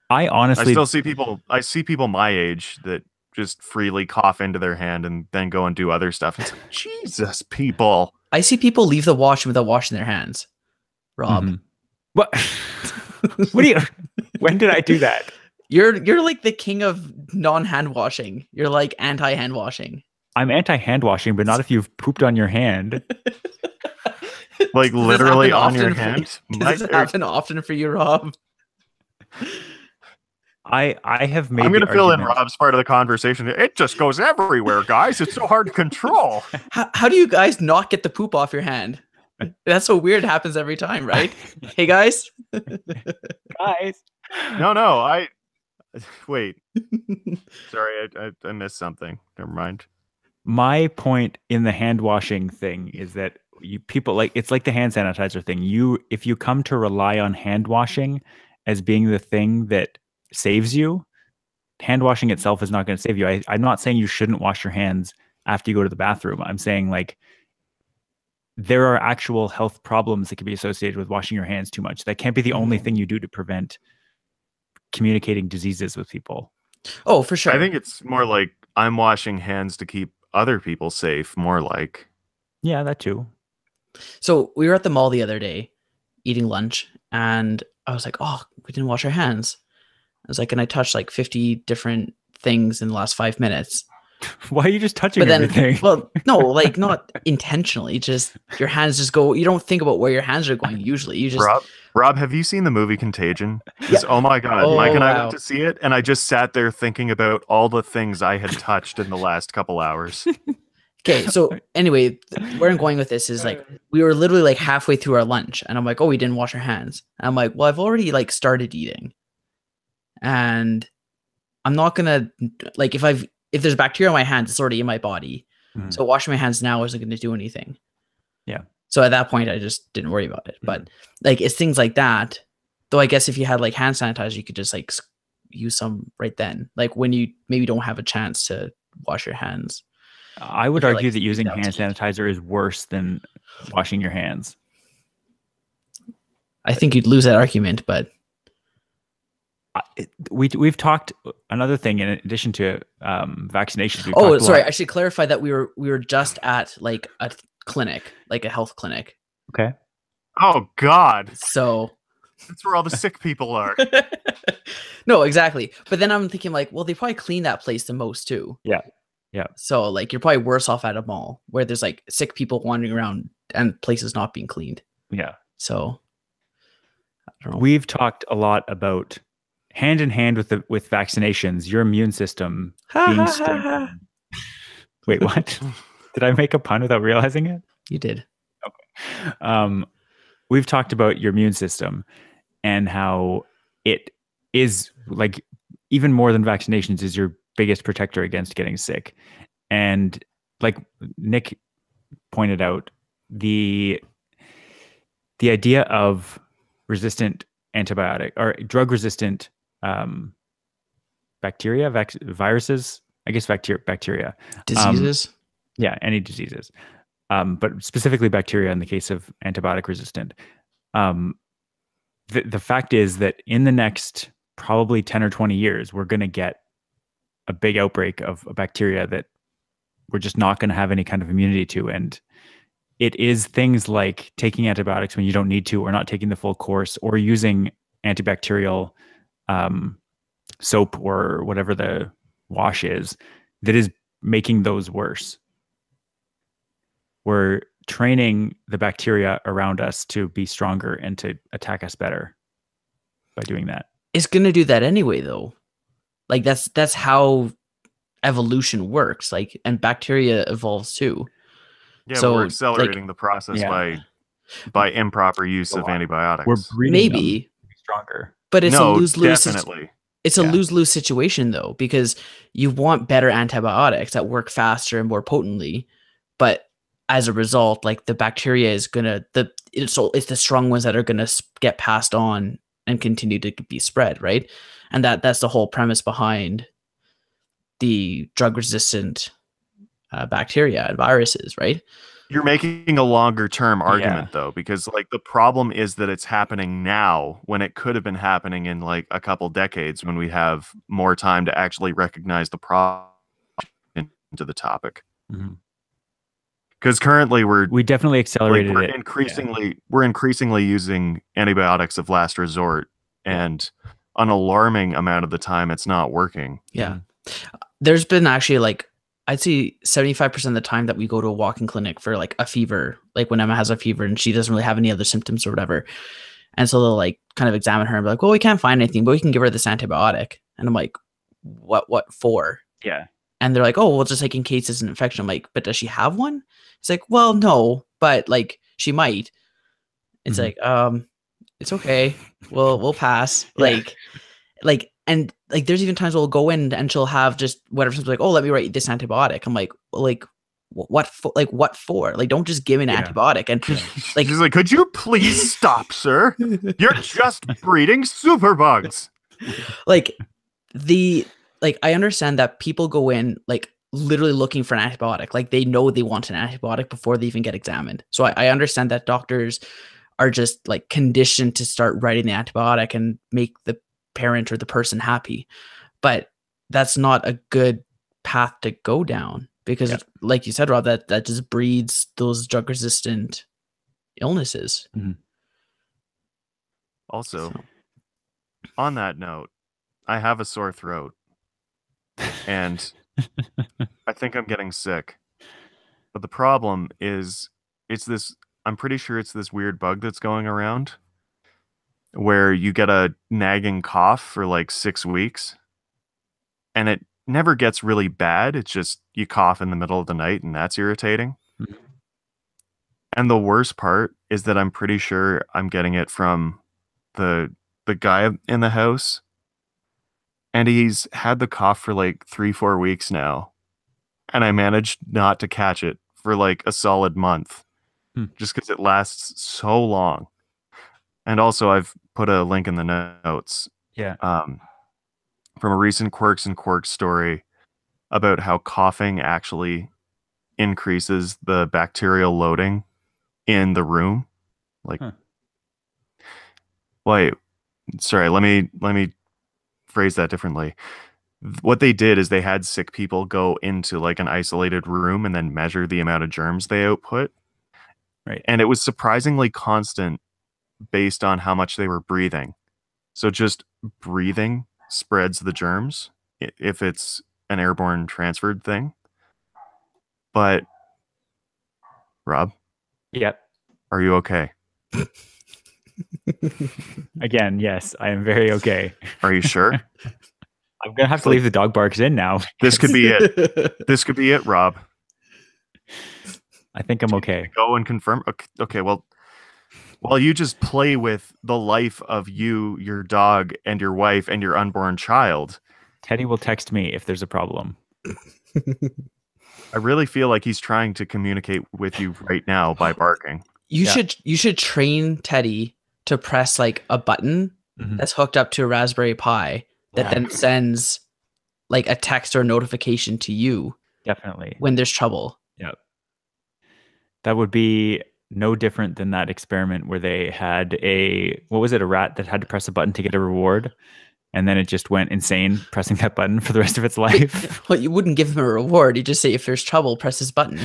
I still see people. I see people my age that just freely cough into their hand and then go and do other stuff. It's like, Jesus, people. I see people leave the washroom without washing their hands. Rob, what? What do you? When did I do that? You're like the king of non-hand washing. You're like anti-hand washing. I'm anti-hand washing, but not if you've pooped on your hand. Like literally on your hand. Does this happen often for you, Rob? I have made. I'm going to fill in Rob's part of the conversation. It just goes everywhere, guys. It's so hard to control. How do you guys not get the poop off your hand? That's so weird. It happens every time, right? Hey, guys. Guys. No. Wait. Sorry, I missed something. Never mind. My point in the hand washing thing is that people like it's like the hand sanitizer thing. If you come to rely on hand washing as being the thing that saves you, hand washing itself is not going to save you. I'm not saying you shouldn't wash your hands after you go to the bathroom. I'm saying like there are actual health problems that can be associated with washing your hands too much. That can't be the only thing you do to prevent communicating diseases with people. Oh, for sure. I think it's more like I'm washing hands to keep other people safe, more like. Yeah, that too. So we were at the mall the other day eating lunch, and I was like, oh, we didn't wash our hands. I was like, and I touched like 50 different things in the last 5 minutes. Why are you just touching everything? Well, no, like not intentionally. Just your hands just go. You don't think about where your hands are going. Usually, you just. Rob, have you seen the movie Contagion? Yeah. Oh my God, Mike and I went to see it, and I just sat there thinking about all the things I had touched in the last couple hours. Okay, so anyway, where I'm going with this is like we were literally like halfway through our lunch, and I'm like, oh, we didn't wash our hands. And I'm like, well, I've already like started eating, and I'm not gonna like if there's bacteria on my hands, it's already in my body. Mm-hmm. So washing my hands now isn't going to do anything. Yeah. So at that point, I just didn't worry about it. Mm-hmm. But like it's things like that. Though I guess if you had like hand sanitizer, you could just like use some right then. Like when you maybe don't have a chance to wash your hands. I would argue that using hand sanitizer is worse than washing your hands. I think you'd lose that argument, but we've talked another thing in addition to vaccinations. Oh, sorry. I should clarify that we were just at like a clinic, like a health clinic. Okay. Oh God. So that's where all the sick people are. No, exactly. But then I'm thinking like, well, they probably clean that place the most too. Yeah. Yeah. So like you're probably worse off at a mall where there's like sick people wandering around and places not being cleaned. Yeah. So I don't know. We've talked a lot about hand in hand with vaccinations, your immune system being strengthened. Wait, what? Did I make a pun without realizing it? You did. Okay. We've talked about your immune system and how it is like even more than vaccinations is your biggest protector against getting sick. And like Nick pointed out, the idea of resistant antibiotic or drug resistant bacteria, viruses, I guess bacteria. Diseases? Yeah, any diseases. But specifically bacteria in the case of antibiotic resistant. The fact is that in the next probably 10 or 20 years, we're going to get a big outbreak of a bacteria that we're just not going to have any kind of immunity to. And it is things like taking antibiotics when you don't need to, or not taking the full course, or using antibacterial soap or whatever the wash is that is making those worse. We're training the bacteria around us to be stronger and to attack us better by doing that. It's going to do that anyway, though. Like that's how evolution works. Like, and bacteria evolves too. Yeah, so we're accelerating the process by improper use of antibiotics. We're breeding maybe them to be stronger, but it's a lose-lose. Definitely. It's a lose-lose situation though, because you want better antibiotics that work faster and more potently, but as a result, like the bacteria is gonna it's the strong ones that are gonna get passed on and continue to be spread, right? And that's the whole premise behind the drug-resistant bacteria and viruses, right? You're making a longer term argument though, because like the problem is that it's happening now when it could have been happening in like a couple decades when we have more time to actually recognize the problem into the topic. Because currently we definitely accelerated we're it. We're increasingly using antibiotics of last resort, and an alarming amount of the time it's not working. Yeah. There's been actually like I'd say 75% of the time that we go to a walk-in clinic for like a fever, like when Emma has a fever and she doesn't really have any other symptoms or whatever. And so they'll like kind of examine her and be like, well, we can't find anything, but we can give her this antibiotic. And I'm like, what for? Yeah. And they're like, oh, well, just like in case it's an infection. I'm like, but does she have one? It's like, well, no, but like she might. It's like, it's okay. We'll pass. And like, there's even times we'll go in and she'll have just whatever. She's like, oh, let me write this antibiotic. I'm like, what for? Like, what for? Like, don't just give me an antibiotic. And like, she's like, could you please stop, sir? You're just breeding superbugs. I understand that people go in like literally looking for an antibiotic. Like they know they want an antibiotic before they even get examined. So I understand that doctors are just like conditioned to start writing the antibiotic and make the parent or the person happy, but that's not a good path to go down because like you said, Rob, that just breeds those drug resistant illnesses. Also, on that note, I have a sore throat and I think I'm getting sick, but the problem is I'm pretty sure it's this weird bug that's going around where you get a nagging cough for like 6 weeks and it never gets really bad. It's just you cough in the middle of the night and that's irritating. And the worst part is that I'm pretty sure I'm getting it from the guy in the house, and he's had the cough for like 3-4 weeks now, and I managed not to catch it for like a solid month just because it lasts so long. And also, I've put a link in the notes. From a recent Quirks and Quarks story about how coughing actually increases the bacterial loading in the room. Like, wait, sorry, let me phrase that differently. What they did is they had sick people go into like an isolated room and then measure the amount of germs they output. Right. And it was surprisingly constant based on how much they were breathing. So just breathing spreads the germs if it's an airborne transferred thing. But Rob? Yep. Are you okay? Again, yes, I am very okay. Are you sure? I'm going to have to leave the dog barks in now. This could be it. This could be it, Rob. I think I'm okay. Go and confirm. Okay, well, while you just play with the life of you, your dog, and your wife, and your unborn child, Teddy will text me if there's a problem. I really feel like he's trying to communicate with you right now by barking. You should train Teddy to press like a button that's hooked up to a Raspberry Pi that then sends like a text or notification to you. Definitely. When there's trouble. Yep. That would be no different than that experiment where they had a rat that had to press a button to get a reward. And then it just went insane pressing that button for the rest of its life. Well, you wouldn't give him a reward. You just say, if there's trouble, press this button.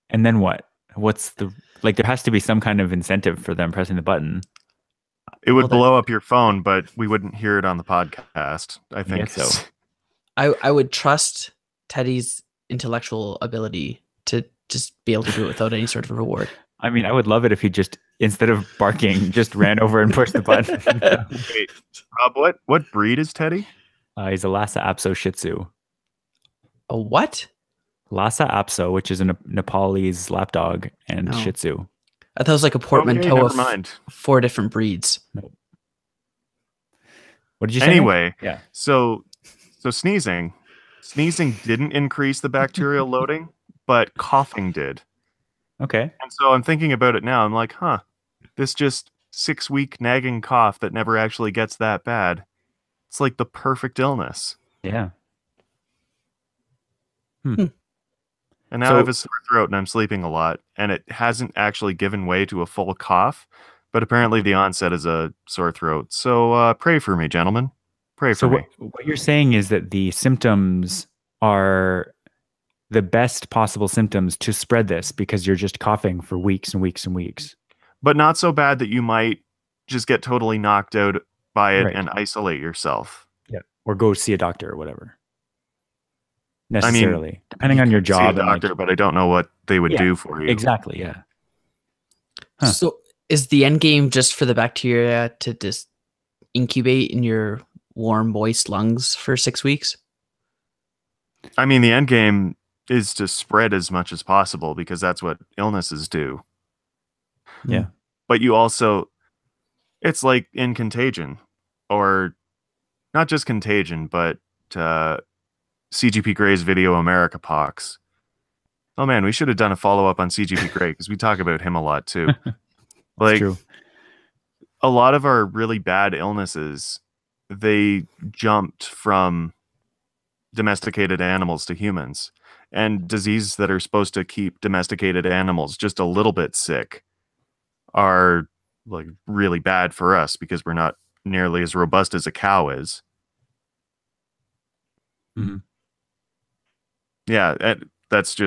And then what? What's the, like, there has to be some kind of incentive for them pressing the button. It would blow up your phone, but we wouldn't hear it on the podcast. I think so. I would trust Teddy's intellectual ability to just be able to do it without any sort of reward. I mean, I would love it if he just, instead of barking, just ran over and pushed the button. Wait, Rob, what breed is Teddy? He's a Lhasa Apso Shih Tzu. A what? Lhasa Apso, which is a Nepalese lapdog, and Shih Tzu. I thought it was like a portmanteau of mind. 4 different breeds. Nope. What did you say? Anyway, yeah. So sneezing didn't increase the bacterial loading, but coughing did. Okay. And so I'm thinking about it now. I'm like, this just 6-week nagging cough that never actually gets that bad. It's like the perfect illness. Yeah. And now I have a sore throat and I'm sleeping a lot, and it hasn't actually given way to a full cough, but apparently the onset is a sore throat. So pray for me, gentlemen. Pray for me. What you're saying is that the symptoms are the best possible symptoms to spread this because you're just coughing for weeks and weeks and weeks. But not so bad that you might just get totally knocked out by it and isolate yourself. Yeah. Or go see a doctor or whatever. Necessarily. I mean, depending on your job. See a doctor, but I don't know what they would do for you. Exactly, yeah. So is the end game just for the bacteria to just incubate in your warm, moist lungs for 6 weeks? I mean, the end game is to spread as much as possible because that's what illnesses do. Yeah. But you also, it's like in Contagion, or not just Contagion, but CGP Grey's video America Pox. Oh man, we should have done a follow-up on CGP Grey because we talk about him a lot too. Like, true. A lot of our really bad illnesses, they jumped from domesticated animals to humans. And diseases that are supposed to keep domesticated animals just a little bit sick are like really bad for us because we're not nearly as robust as a cow is. Mm-hmm. Yeah, that's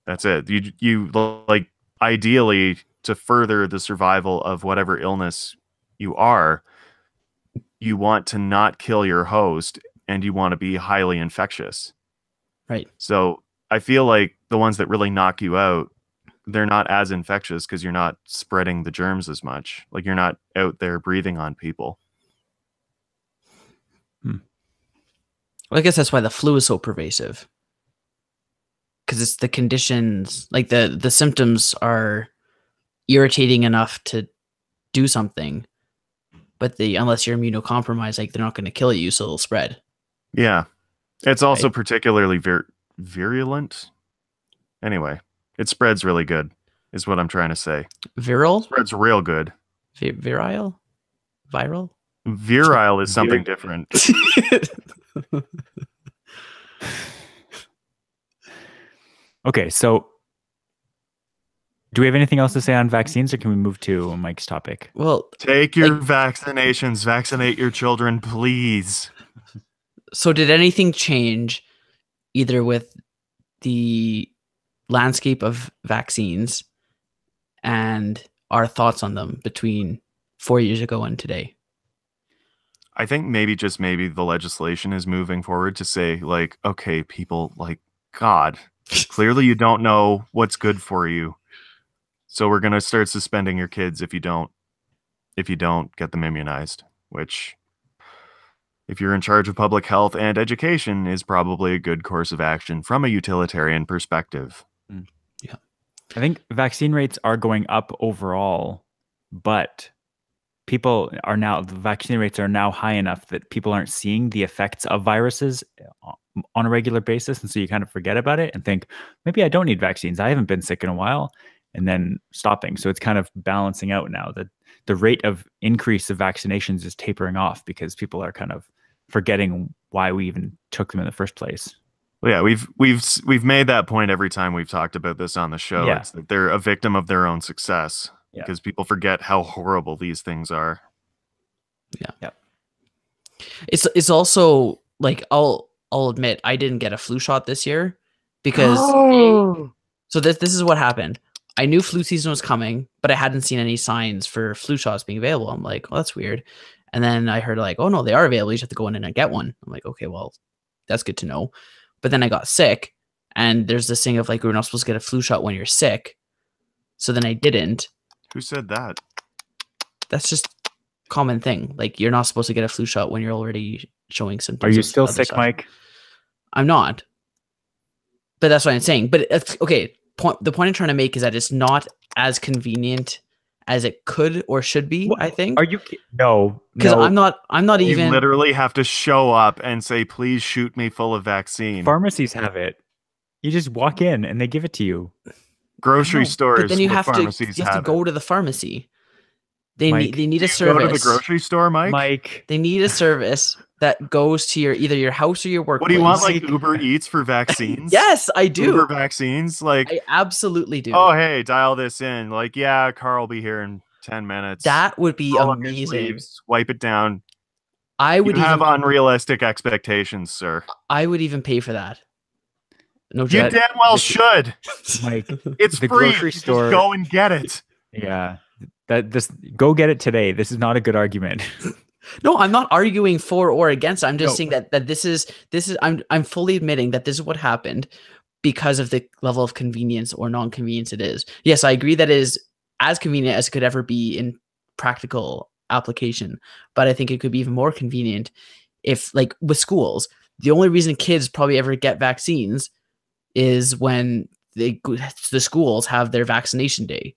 it. You like, ideally, to further the survival of whatever illness you are, you want to not kill your host and you want to be highly infectious. Right. So I feel like the ones that really knock you out, they're not as infectious because you're not spreading the germs as much. Like, you're not out there breathing on people. Well, I guess that's why the flu is so pervasive. Because it's the conditions, like the symptoms are irritating enough to do something, but unless you're immunocompromised, like, they're not going to kill you, so they'll spread. Yeah. It's also particularly virulent. Anyway, it spreads really good, is what I'm trying to say. Viral? It spreads real good. Virile? Viral? Virile is something different. Okay, so do we have anything else to say on vaccines, or can we move to Mike's topic? Well, take your vaccinations. Vaccinate your children, please. So did anything change either with the landscape of vaccines and our thoughts on them between 4 years ago and today? I think maybe the legislation is moving forward to say, like, okay, people, like, God, clearly you don't know what's good for you. So we're going to start suspending your kids if you don't get them immunized, which, if you're in charge of public health and education, is probably a good course of action from a utilitarian perspective. Yeah. I think vaccine rates are going up overall, but the vaccine rates are now high enough that people aren't seeing the effects of viruses on a regular basis. And so you kind of forget about it and think, maybe I don't need vaccines. I haven't been sick in a while, and then stopping. So it's kind of balancing out now that the rate of increase of vaccinations is tapering off because people are kind of forgetting why we even took them in the first place. Well, yeah, we've made that point every time we've talked about this on the show. Yeah. It's that they're a victim of their own success because people forget how horrible these things are. Yeah. It's also like I'll admit I didn't get a flu shot this year because so this is what happened. I knew flu season was coming, but I hadn't seen any signs for flu shots being available. I'm like, well, that's weird. And then I heard like, oh no, they are available. You just have to go in and get one. I'm like, okay, well, that's good to know. But then I got sick, and there's this thing of like, we're not supposed to get a flu shot when you're sick. So then I didn't. Who said that? That's just a common thing. Like, you're not supposed to get a flu shot when you're already showing symptoms. Are you still sick, stuff. Mike? I'm not. But that's what I'm saying. But okay. The point I'm trying to make is that it's not as convenient as it could or should be. What? I think. Are you? No, because I'm not even. You literally have to show up and say, "Please shoot me full of vaccine." Pharmacies have it. You just walk in and they give it to you. Grocery stores, but then you have to go to the pharmacy. They need a service. Go to the grocery store, Mike. They need a service that goes to either your house or your workplace. What do you want, like Uber Eats for vaccines? Yes, I do. Uber vaccines, like I absolutely do. Oh, hey, dial this in. Like, yeah, Carl will be here in 10 minutes. That would be amazing. Wipe it down. You have unrealistic expectations, sir. I would even pay for that. No, you damn well should. Mike, it's the free. Grocery store. Just go and get it. Yeah, go get it today. This is not a good argument. No, I'm not arguing for or against. I'm just saying that this is I'm fully admitting that this is what happened because of the level of convenience or non-convenience it is. Yes, I agree that it is as convenient as it could ever be in practical application, but I think it could be even more convenient if, like, with schools, the only reason kids probably ever get vaccines is when the schools have their vaccination day.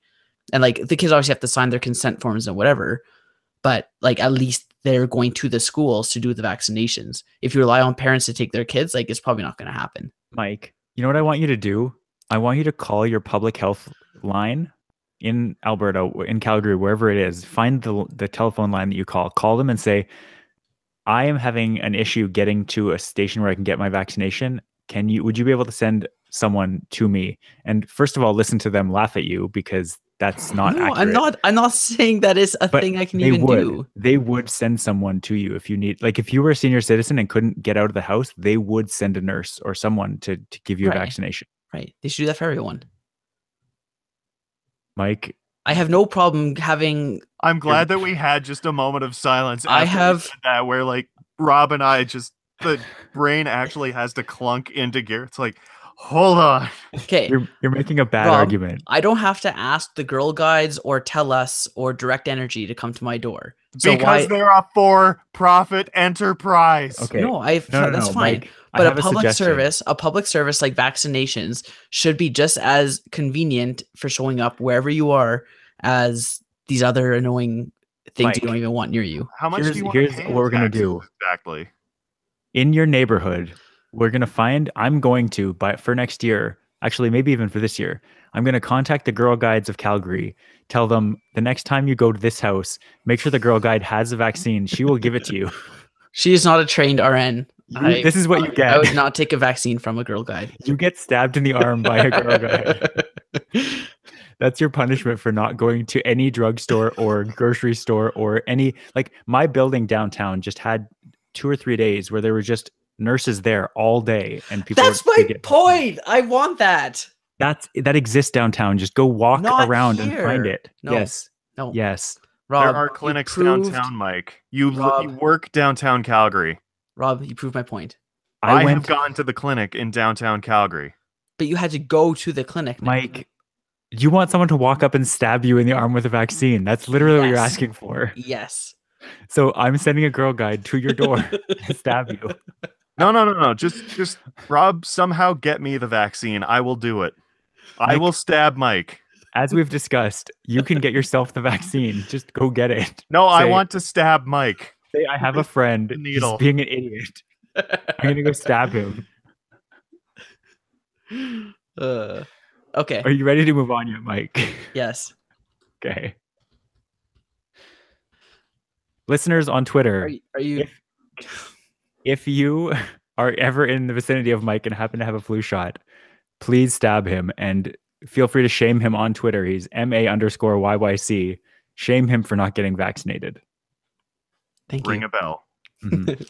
And like the kids obviously have to sign their consent forms and whatever, but like at least they're going to the schools to do the vaccinations. If you rely on parents to take their kids, like it's probably not going to happen. Mike, you know what I want you to do? I want you to call your public health line in Alberta, in Calgary, wherever it is. Find the telephone line that you call them and say, I am having an issue getting to a station where I can get my vaccination. Would you be able to send someone to me? And first of all, listen to them laugh at you because that's not accurate. I'm not saying that is a thing I can even do. They would send someone to you if you need, like if you were a senior citizen and couldn't get out of the house, they would send a nurse or someone to give you a vaccination. Right. They should do that for everyone. Mike, I have no problem having. I'm glad that we had just a moment of silence. That where like Rob and I the brain actually has to clunk into gear. It's like, hold on. Okay. You're making a bad argument. I don't have to ask the Girl Guides or TELUS or Direct Energy to come to my door. So because they're a for-profit enterprise. Okay. No, that's fine. Mike, but a public service like vaccinations should be just as convenient for showing up wherever you are as these other annoying things Mike, you don't even want near you. How much do you want here's what we're going to do. Exactly. In your neighborhood, we're going to for next year, actually, maybe even for this year, I'm going to contact the Girl Guides of Calgary, tell them the next time you go to this house, make sure the Girl Guide has a vaccine. She will give it to you. She is not a trained RN. This is what you get. I would not take a vaccine from a Girl Guide. You get stabbed in the arm by a Girl Guide. That's your punishment for not going to any drugstore or grocery store or any, like my building downtown just had 2 or 3 days where there were just nurses there all day and people. That's my point. I want that. That exists downtown. Just go walk around and find it. No. Yes. No. Yes. Rob, there are clinics downtown, Mike. You work downtown Calgary. Rob, you proved my point. I have gone to the clinic in downtown Calgary. But you had to go to the clinic, Mike. You want someone to walk up and stab you in the arm with a vaccine. That's literally what you're asking for. Yes. So I'm sending a girl guide to your door to stab you. No. Just Rob, somehow get me the vaccine. I will do it. I will stab Mike. As we've discussed, you can get yourself the vaccine. Just go get it. No, I want to stab Mike. Say, I have a friend. He's being an idiot. I'm going to go stab him. Okay. Are you ready to move on yet, Mike? Yes. Okay. Listeners on Twitter, are you... If you are ever in the vicinity of Mike and happen to have a flu shot, please stab him and feel free to shame him on Twitter. He's MA_YYC. Shame him for not getting vaccinated. Thank you. Ring a bell. Mm-hmm.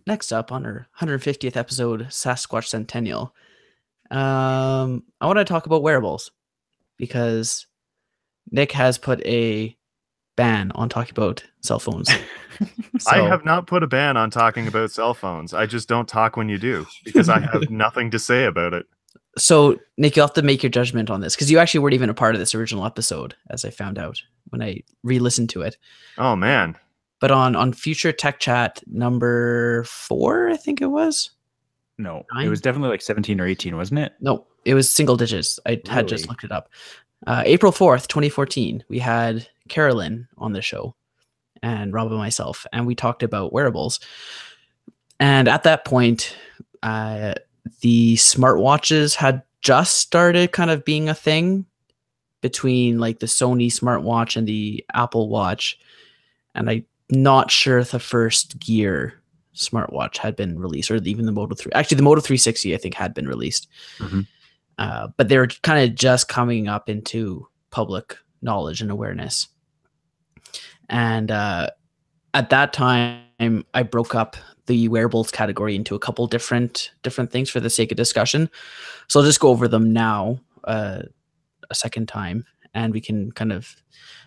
Next up on our 150th episode, Sasquatchcentennial. I want to talk about wearables because Nick has put a ban on talking about cell phones. I have not put a ban on talking about cell phones. I just don't talk when you do because I have nothing to say about it. So, Nick, you'll have to make your judgment on this because you actually weren't even a part of this original episode, as I found out when I re-listened to it. Oh, man. But on Future Tech Chat number 4, I think it was. No, 9? It was definitely like 17 or 18, wasn't it? No, it was single digits. I had just looked it up. April 4th, 2014, we had Carolyn on the show and Rob and myself, and we talked about wearables. And at that point, the smartwatches had just started kind of being a thing between like the Sony smartwatch and the Apple Watch. And I'm not sure if the first Gear smartwatch had been released, or even the Moto 3. Actually, the Moto 360, I think, had been released. Mm-hmm. But they were kind of just coming up into public knowledge and awareness. And at that time, I broke up the wearables category into a couple different things for the sake of discussion. So I'll just go over them now a second time, and we can kind of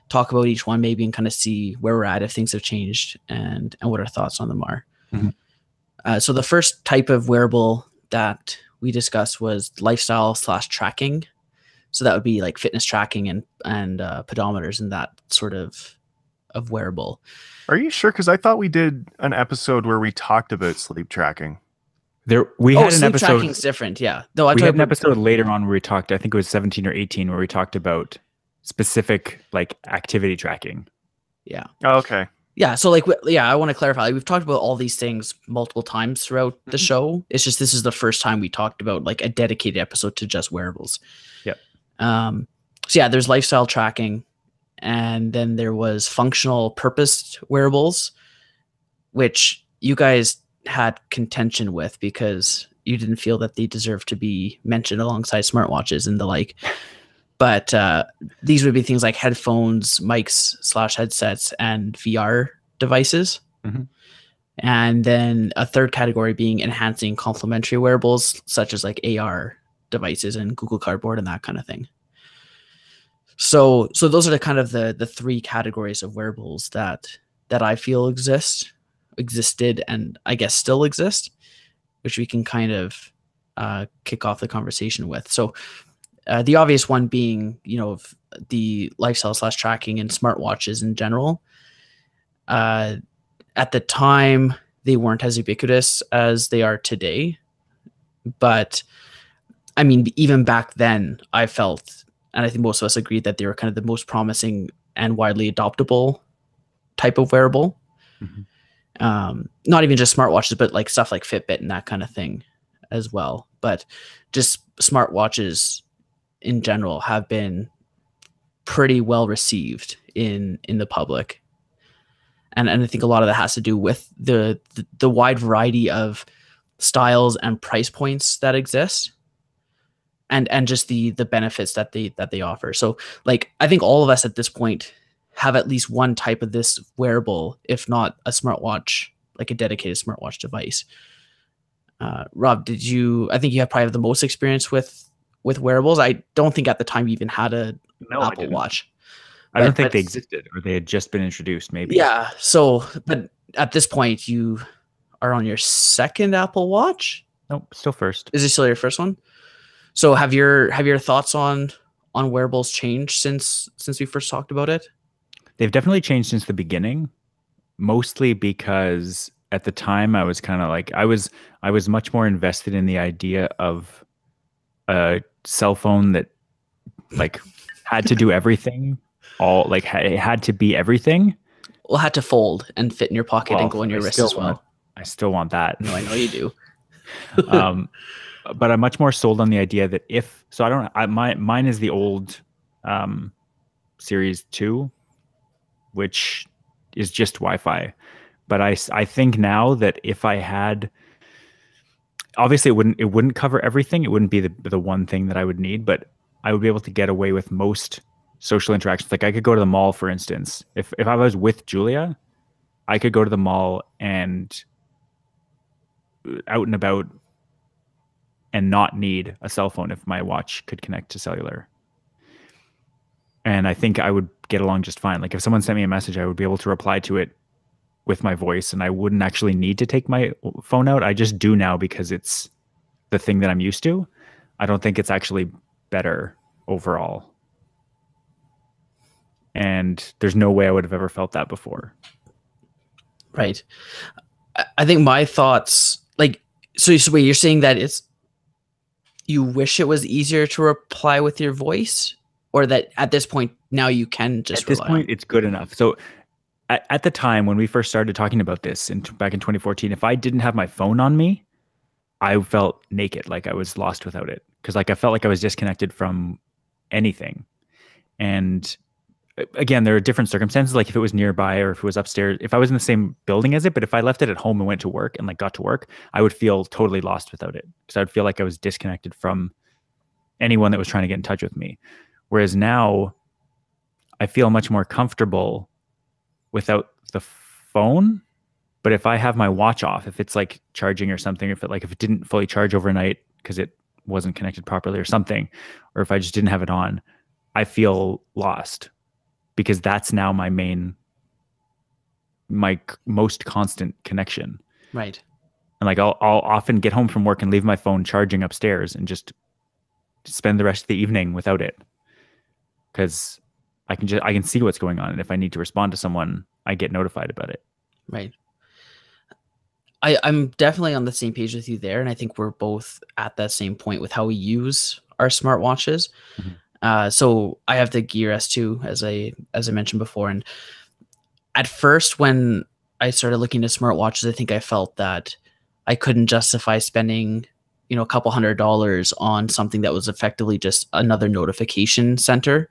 talk about each one maybe and kind of see where we're at, if things have changed, and what our thoughts on them are. Mm-hmm. So the first type of wearable that we discussed was lifestyle/tracking. So that would be like fitness tracking and pedometers and that sort of wearable. Are you sure? Because I thought we did an episode where we talked about sleep tracking. We had an sleep episode. Tracking's different, yeah. No, we had an episode later on where we talked. I think it was 17 or 18, where we talked about specific like activity tracking. Yeah. Oh, okay. Yeah. So like, I want to clarify. We've talked about all these things multiple times throughout the show. It's just this is the first time we talked about like a dedicated episode to just wearables. Yep. So yeah, there's lifestyle tracking. And then there was functional purpose wearables, which you guys had contention with because you didn't feel that they deserved to be mentioned alongside smartwatches and the like. But these would be things like headphones, mics/headsets, and VR devices. Mm-hmm. And then a third category being enhancing complementary wearables, such as like AR devices and Google Cardboard and that kind of thing. So those are the kind of the three categories of wearables that I feel existed, and I guess still exist, which we can kind of kick off the conversation with. So the obvious one being, the lifestyle/tracking and smartwatches in general. At the time, they weren't as ubiquitous as they are today. But I mean, even back then, I felt, and I think most of us agreed, that they were kind of the most promising and widely adoptable type of wearable. Mm-hmm. Not even just smartwatches, but like stuff like Fitbit and that kind of thing as well. But just smartwatches in general have been pretty well received in the public. And I think a lot of that has to do with the wide variety of styles and price points that exist. And just the benefits that they offer. So like, I think all of us at this point have at least one type of this wearable, if not a smartwatch, like a dedicated smartwatch device. Rob, I think you probably have the most experience with wearables. I don't think at the time you even had an Apple Watch. I don't think they existed, or they had just been introduced maybe. Yeah. So, but at this point you are on your second Apple Watch. Nope, still first. Is it still your first one? So have your thoughts on wearables changed since we first talked about it? They've definitely changed since the beginning, mostly because at the time I was kind of like I was much more invested in the idea of a cell phone that like had to do everything, all like it had to be everything. Well, had to fold and fit in your pocket and go on your wrist as well. I still want that. No, I know you do. But I'm much more sold on the idea that mine is the old Series 2, which is just Wi-Fi. But I think now that if I had, obviously it wouldn't cover everything. It wouldn't be the one thing that I would need, but I would be able to get away with most social interactions. Like I could go to the mall, for instance. If I was with Julia, I could go to the mall and out and about and not need a cell phone if my watch could connect to cellular. And I think I would get along just fine. Like if someone sent me a message, I would be able to reply to it with my voice, and I wouldn't actually need to take my phone out. I just do now because it's the thing that I'm used to. I don't think it's actually better overall. And there's no way I would have ever felt that before. Right. I think my thoughts, like, so wait, you're saying that you wish it was easier to reply with your voice, or that at this point now you can just at this point it's good enough. So at the time when we first started talking about this back in 2014, if I didn't have my phone on me, I felt naked, like I was lost without it, because like I felt like I was disconnected from anything. And again, there are different circumstances, like if it was nearby or if it was upstairs, if I was in the same building as it, but if I left it at home and went to work and like got to work, I would feel totally lost without it, because I would feel like I was disconnected from anyone that was trying to get in touch with me. Whereas now I feel much more comfortable without the phone. But if I have my watch off, if it's like charging or something, if it didn't fully charge overnight because it wasn't connected properly or something, or if I just didn't have it on, I feel lost, because that's now my most constant connection. Right. And like I'll often get home from work and leave my phone charging upstairs and just spend the rest of the evening without it, because I can see what's going on, and if I need to respond to someone, I get notified about it. Right. I'm definitely on the same page with you there, and I think we're both at that same point with how we use our smartwatches. Mm-hmm. So I have the Gear S2, as I mentioned before, and at first when I started looking at smartwatches, I think I felt that I couldn't justify spending a couple $100 on something that was effectively just another notification center.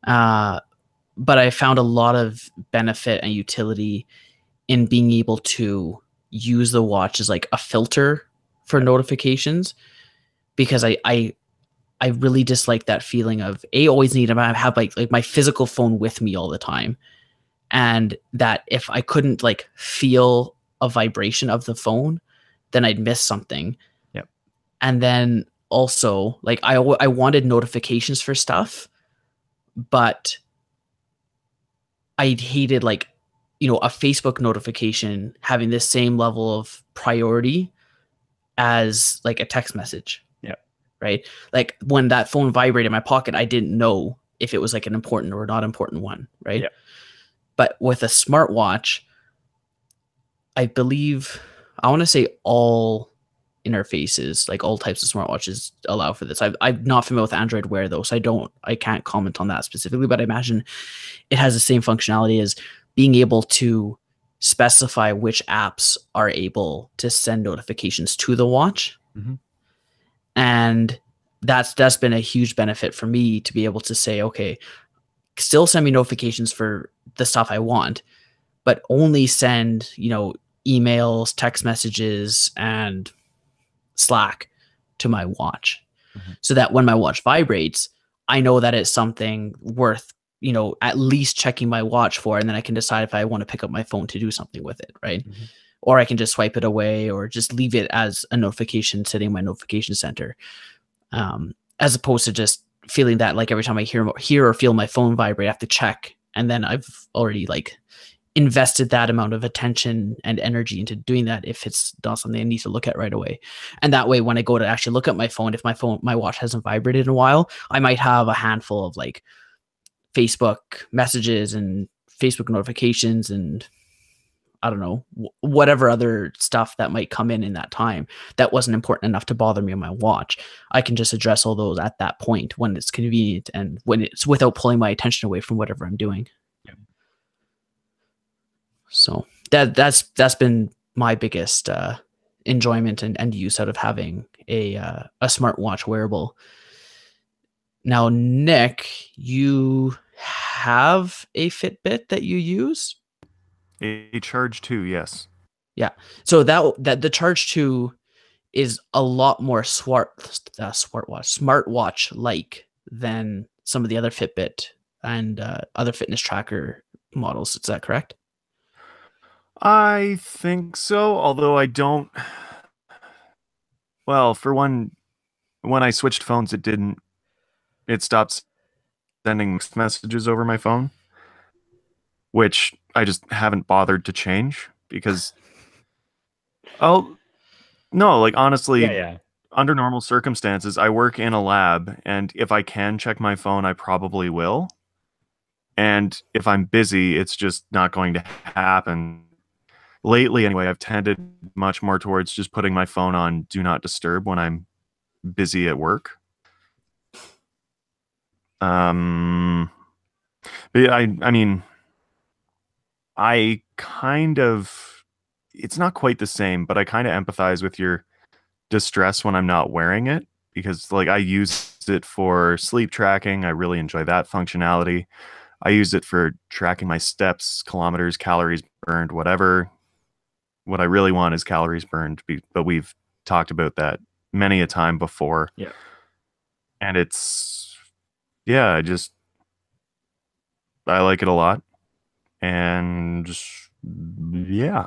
But I found a lot of benefit and utility in being able to use the watch as like a filter for notifications, because I really dislike that feeling of always need to have like my physical phone with me all the time, and that if I couldn't like feel a vibration of the phone, then I'd miss something. Yep. And then also like I wanted notifications for stuff, but I hated like, a Facebook notification having the same level of priority as like a text message. Yeah. Right. Like when that phone vibrated in my pocket, I didn't know if it was like an important or not important one. Right. Yeah. But with a smartwatch, I believe, I want to say all interfaces, like all types of smartwatches allow for this. I'm not familiar with Android Wear though, so I can't comment on that specifically, but I imagine it has the same functionality as being able to specify which apps are able to send notifications to the watch. Mm-hmm. And that's been a huge benefit for me to be able to say, okay, still send me notifications for the stuff I want, but only send, emails, text messages, and Slack to my watch. Mm-hmm. So that when my watch vibrates, I know that it's something worth, at least checking my watch for, and then I can decide if I want to pick up my phone to do something with it, right? Mm-hmm. Or I can just swipe it away or just leave it as a notification sitting in my notification center, as opposed to just feeling that like every time I hear or feel my phone vibrate, I have to check, and then I've already like invested that amount of attention and energy into doing that if it's not something I need to look at right away. And that way, when I go to actually look at my phone, if my watch hasn't vibrated in a while, I might have a handful of like Facebook messages and Facebook notifications and I don't know, whatever other stuff that might come in that time that wasn't important enough to bother me on my watch. I can just address all those at that point when it's convenient and when it's without pulling my attention away from whatever I'm doing. Yeah. So that's been my biggest enjoyment and use out of having a smartwatch wearable. Now, Nick, you have a Fitbit that you use? A Charge 2, yes. Yeah. So that the Charge 2 is a lot more smartwatch like than some of the other Fitbit and other fitness tracker models. Is that correct? I think so, although I don't. Well, for one, when I switched phones, it stopped sending messages over my phone, which I just haven't bothered to change because, honestly, under normal circumstances, I work in a lab, and if I can check my phone, I probably will. And if I'm busy, it's just not going to happen. Lately, anyway, I've tended much more towards just putting my phone on Do Not Disturb when I'm busy at work. But I mean, I kind of, it's not quite the same, but I kind of empathize with your distress when I'm not wearing it because like I use it for sleep tracking. I really enjoy that functionality. I use it for tracking my steps, kilometers, calories burned, whatever. What I really want is calories burned, but we've talked about that many a time before. Yeah. And I like it a lot. And yeah.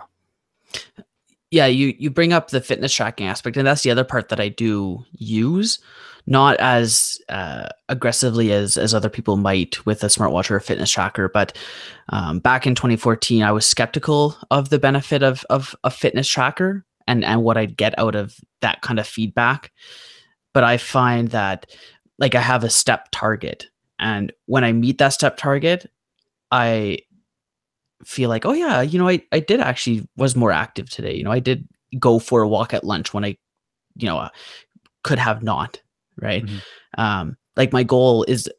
Yeah, you bring up the fitness tracking aspect, and that's the other part that I do use, not as aggressively as other people might with a smartwatch or a fitness tracker. But back in 2014, I was skeptical of the benefit of a fitness tracker and what I'd get out of that kind of feedback. But I find that like I have a step target, and when I meet that step target, I feel like, oh yeah, I did actually was more active today. I did go for a walk at lunch when I, could have not, right? Mm-hmm. Like my goal is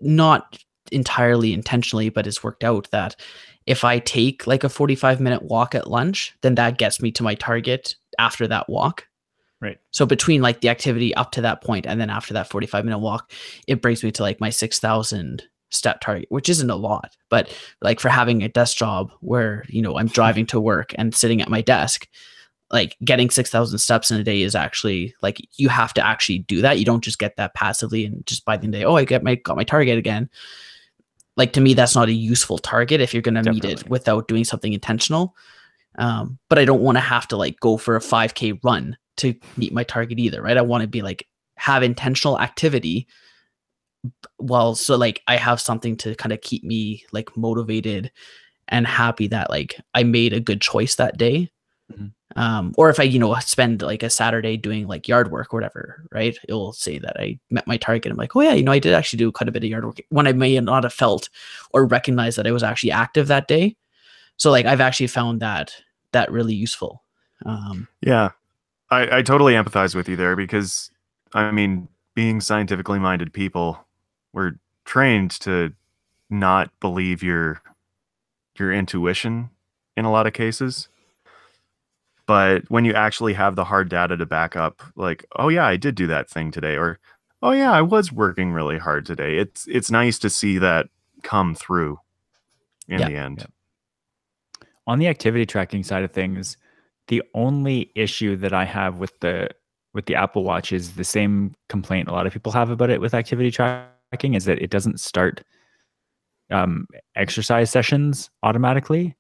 not entirely intentionally, but it's worked out that if I take like a 45-minute walk at lunch, then that gets me to my target after that walk. Right. So between like the activity up to that point and then after that 45-minute walk, it brings me to like my 6,000 step target, which isn't a lot, but like for having a desk job where, I'm driving to work and sitting at my desk, like getting 6,000 steps in a day is actually like, you have to actually do that. You don't just get that passively and just by the end of the day, oh, I got my target again. Like to me, that's not a useful target if you're going to meet it without doing something intentional. But I don't want to have to like go for a 5K run to meet my target either. Right. I want to be like, have intentional activity. Well, so like I have something to kind of keep me like motivated and happy that like I made a good choice that day. Mm-hmm. Or if I, spend like a Saturday doing like yard work or whatever, right? It will say that I met my target. I'm like, oh yeah, I did actually do quite a bit of yard work when I may not have felt or recognized that I was actually active that day. So like I've actually found that really useful. Yeah, I totally empathize with you there because I mean, being scientifically minded people, we're trained to not believe your intuition in a lot of cases. But when you actually have the hard data to back up, like, oh yeah, I did do that thing today, or oh yeah, I was working really hard today. It's nice to see that come through in the end. Yeah. On the activity tracking side of things, the only issue that I have with the Apple Watch is the same complaint a lot of people have about it with activity tracking, is that it doesn't start exercise sessions automatically.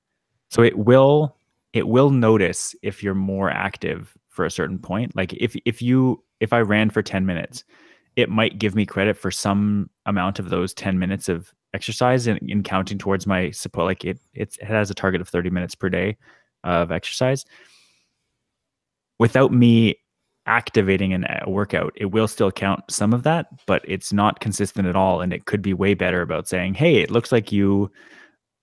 So it will notice if you're more active for a certain point. Like if I ran for 10 minutes, it might give me credit for some amount of those 10 minutes of exercise and counting towards my support. Like it has a target of 30 minutes per day of exercise. Without me activating a workout, it will still count some of that, but it's not consistent at all. And it could be way better about saying, hey, it looks like you,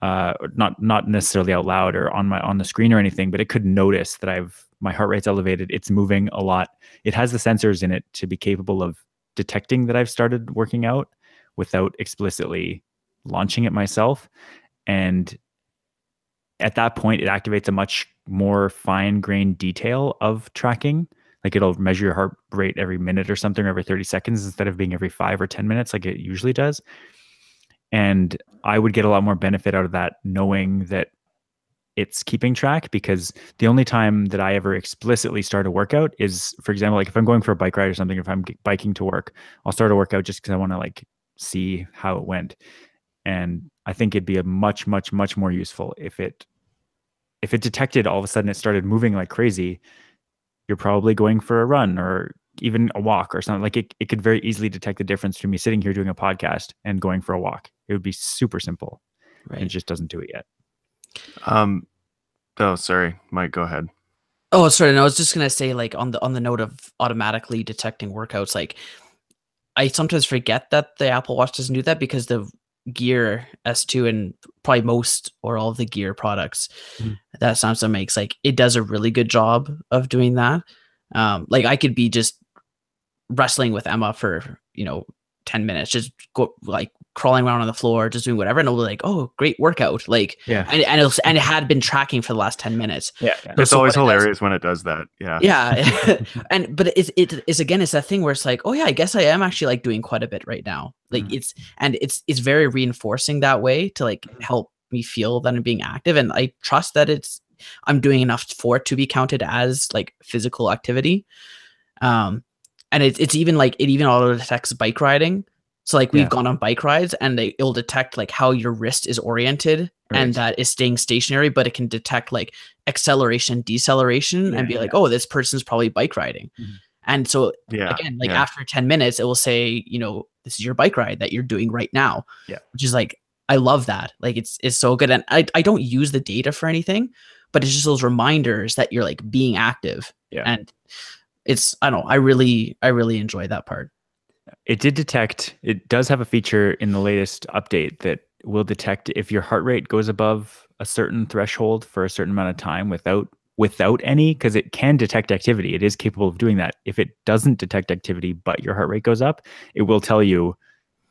not necessarily out loud or on the screen or anything, but it could notice that my heart rate's elevated. It's moving a lot. It has the sensors in it to be capable of detecting that I've started working out without explicitly launching it myself. And at that point, it activates a much more fine-grained detail of tracking. Like it'll measure your heart rate every minute or something, or every 30 seconds instead of being every 5 or 10 minutes like it usually does. And I would get a lot more benefit out of that, knowing that it's keeping track, because the only time that I ever explicitly start a workout is, for example, like if I'm going for a bike ride or something, if I'm biking to work, I'll start a workout just because I want to like see how it went. And I think it'd be a much, much, much more useful if it detected all of a sudden it started moving like crazy. You're probably going for a run or even a walk or something. Like it could very easily detect the difference between me sitting here doing a podcast and going for a walk. It would be super simple. Right. And it just doesn't do it yet. Oh, sorry, Mike, go ahead. Oh, sorry. No, I was just gonna say, like on the note of automatically detecting workouts, like I sometimes forget that the Apple Watch doesn't do that, because the Gear S2 and probably most or all of the Gear products that Samsung makes, like it does a really good job of doing that. Like I could be just wrestling with Emma for 10 minutes, just go like crawling around on the floor, just doing whatever, and it'll be like, oh, great workout. Like, yeah. And it had been tracking for the last 10 minutes. Yeah. It's always hilarious when it does that. Yeah. Yeah. But it's that thing where it's like, oh yeah, I guess I am actually like doing quite a bit right now. Like it's very reinforcing that way to like help me feel that I'm being active. And I trust that I'm doing enough for it to be counted as like physical activity. And it's even like, it even auto detects bike riding. So like we've gone on bike rides and it'll detect like how your wrist is oriented and that is staying stationary, but it can detect like acceleration, deceleration and be like, oh, this person's probably bike riding. And so again, like after 10 minutes, it will say, this is your bike ride that you're doing right now. Yeah. Which is like, I love that. Like it's so good. And I don't use the data for anything, but it's just those reminders that you're like being active. Yeah. And I don't know, I really enjoy that part. It does have a feature in the latest update that will detect if your heart rate goes above a certain threshold for a certain amount of time without any, because it can detect activity. It is capable of doing that. If it doesn't detect activity, but your heart rate goes up, it will tell you,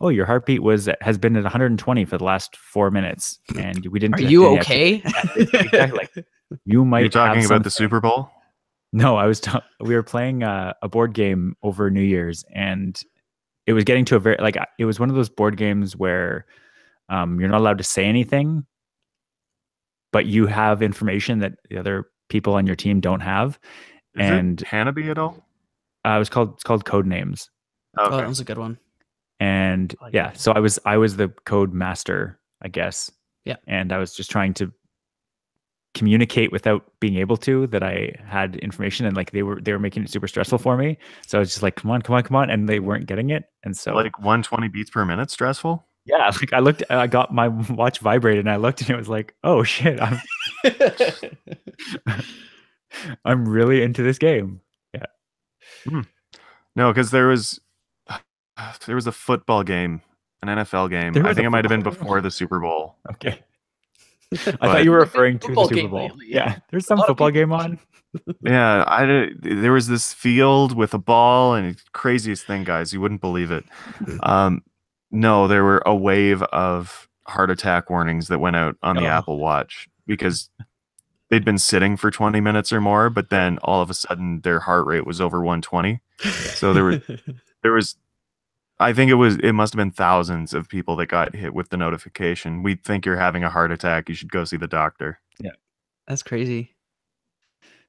oh, your heartbeat has been at 120 for the last 4 minutes, and we didn't. Are you okay? Exactly. You might. You're talking about the Super Bowl? No, we were playing a board game over New Year's, and it was getting to it was one of those board games where you're not allowed to say anything, but you have information that the other people on your team don't have. Is it Hanabi at all? It's called Code Names. Okay. Oh, that was a good one. And so I was the code master, I guess. Yeah. And I was just trying to communicate without being able to, that I had information, and like they were making it super stressful for me. So I was just like, come on, and they weren't getting it. And so like 120 beats per minute stressful? Yeah, like I got my watch vibrated and I looked and it was like, oh shit, I'm really into this game. Yeah. No, because there was a football game, an NFL game. I think it might have been before the Super Bowl. Okay. I thought you were referring to the Super Bowl. Lately, yeah, there's some football game on. Yeah, there was this field with a ball, and craziest thing, guys, you wouldn't believe it. No, there were a wave of heart attack warnings that went out on the Apple Watch because they'd been sitting for 20 minutes or more, but then all of a sudden their heart rate was over 120. So there was I think it must have been thousands of people that got hit with the notification. We think you're having a heart attack. You should go see the doctor. Yeah. That's crazy.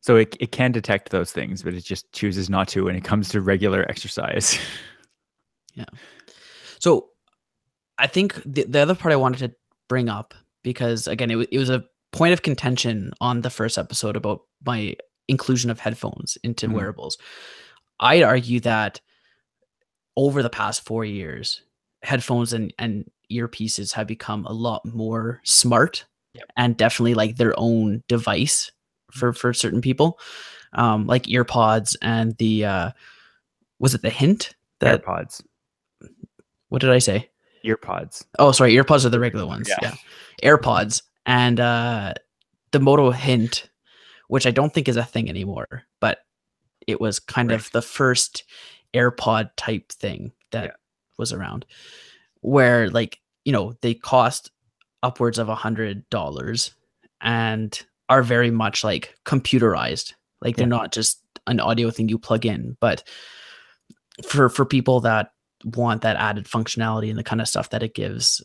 So it can detect those things, but it just chooses not to when it comes to regular exercise. Yeah. So I think the other part I wanted to bring up, because again, it was a point of contention on the first episode about my inclusion of headphones into wearables. I'd argue that over the past 4 years, headphones and earpieces have become a lot more smart and definitely like their own device for certain people. Like earpods and the was it the Hint? That AirPods. What did I say? Earpods. Oh, sorry, earpods are the regular ones. Yeah. AirPods and the Moto Hint, which I don't think is a thing anymore, but it was kind of the first AirPod type thing that was around, where like, you know, they cost upwards of $100 and are very much like computerized. Like they're not just an audio thing you plug in, but for people that want that added functionality and the kind of stuff that it gives,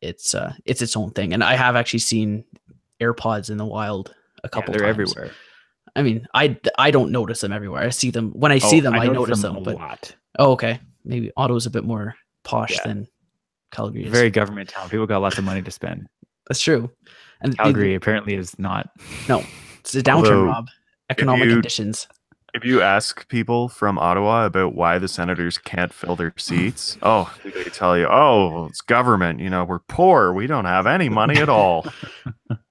it's its own thing. And I have actually seen AirPods in the wild a couple times. They're everywhere. I mean, I don't notice them everywhere. I see them when I see them. I notice them a lot. Oh, okay. Maybe Ottawa's a bit more posh than Calgary is. Very government town. People got lots of money to spend. That's true. And Calgary apparently is not. No, it's a downturn, Rob. Economic conditions. If you ask people from Ottawa about why the Senators can't fill their seats, they tell you, it's government. You know, we're poor. We don't have any money at all.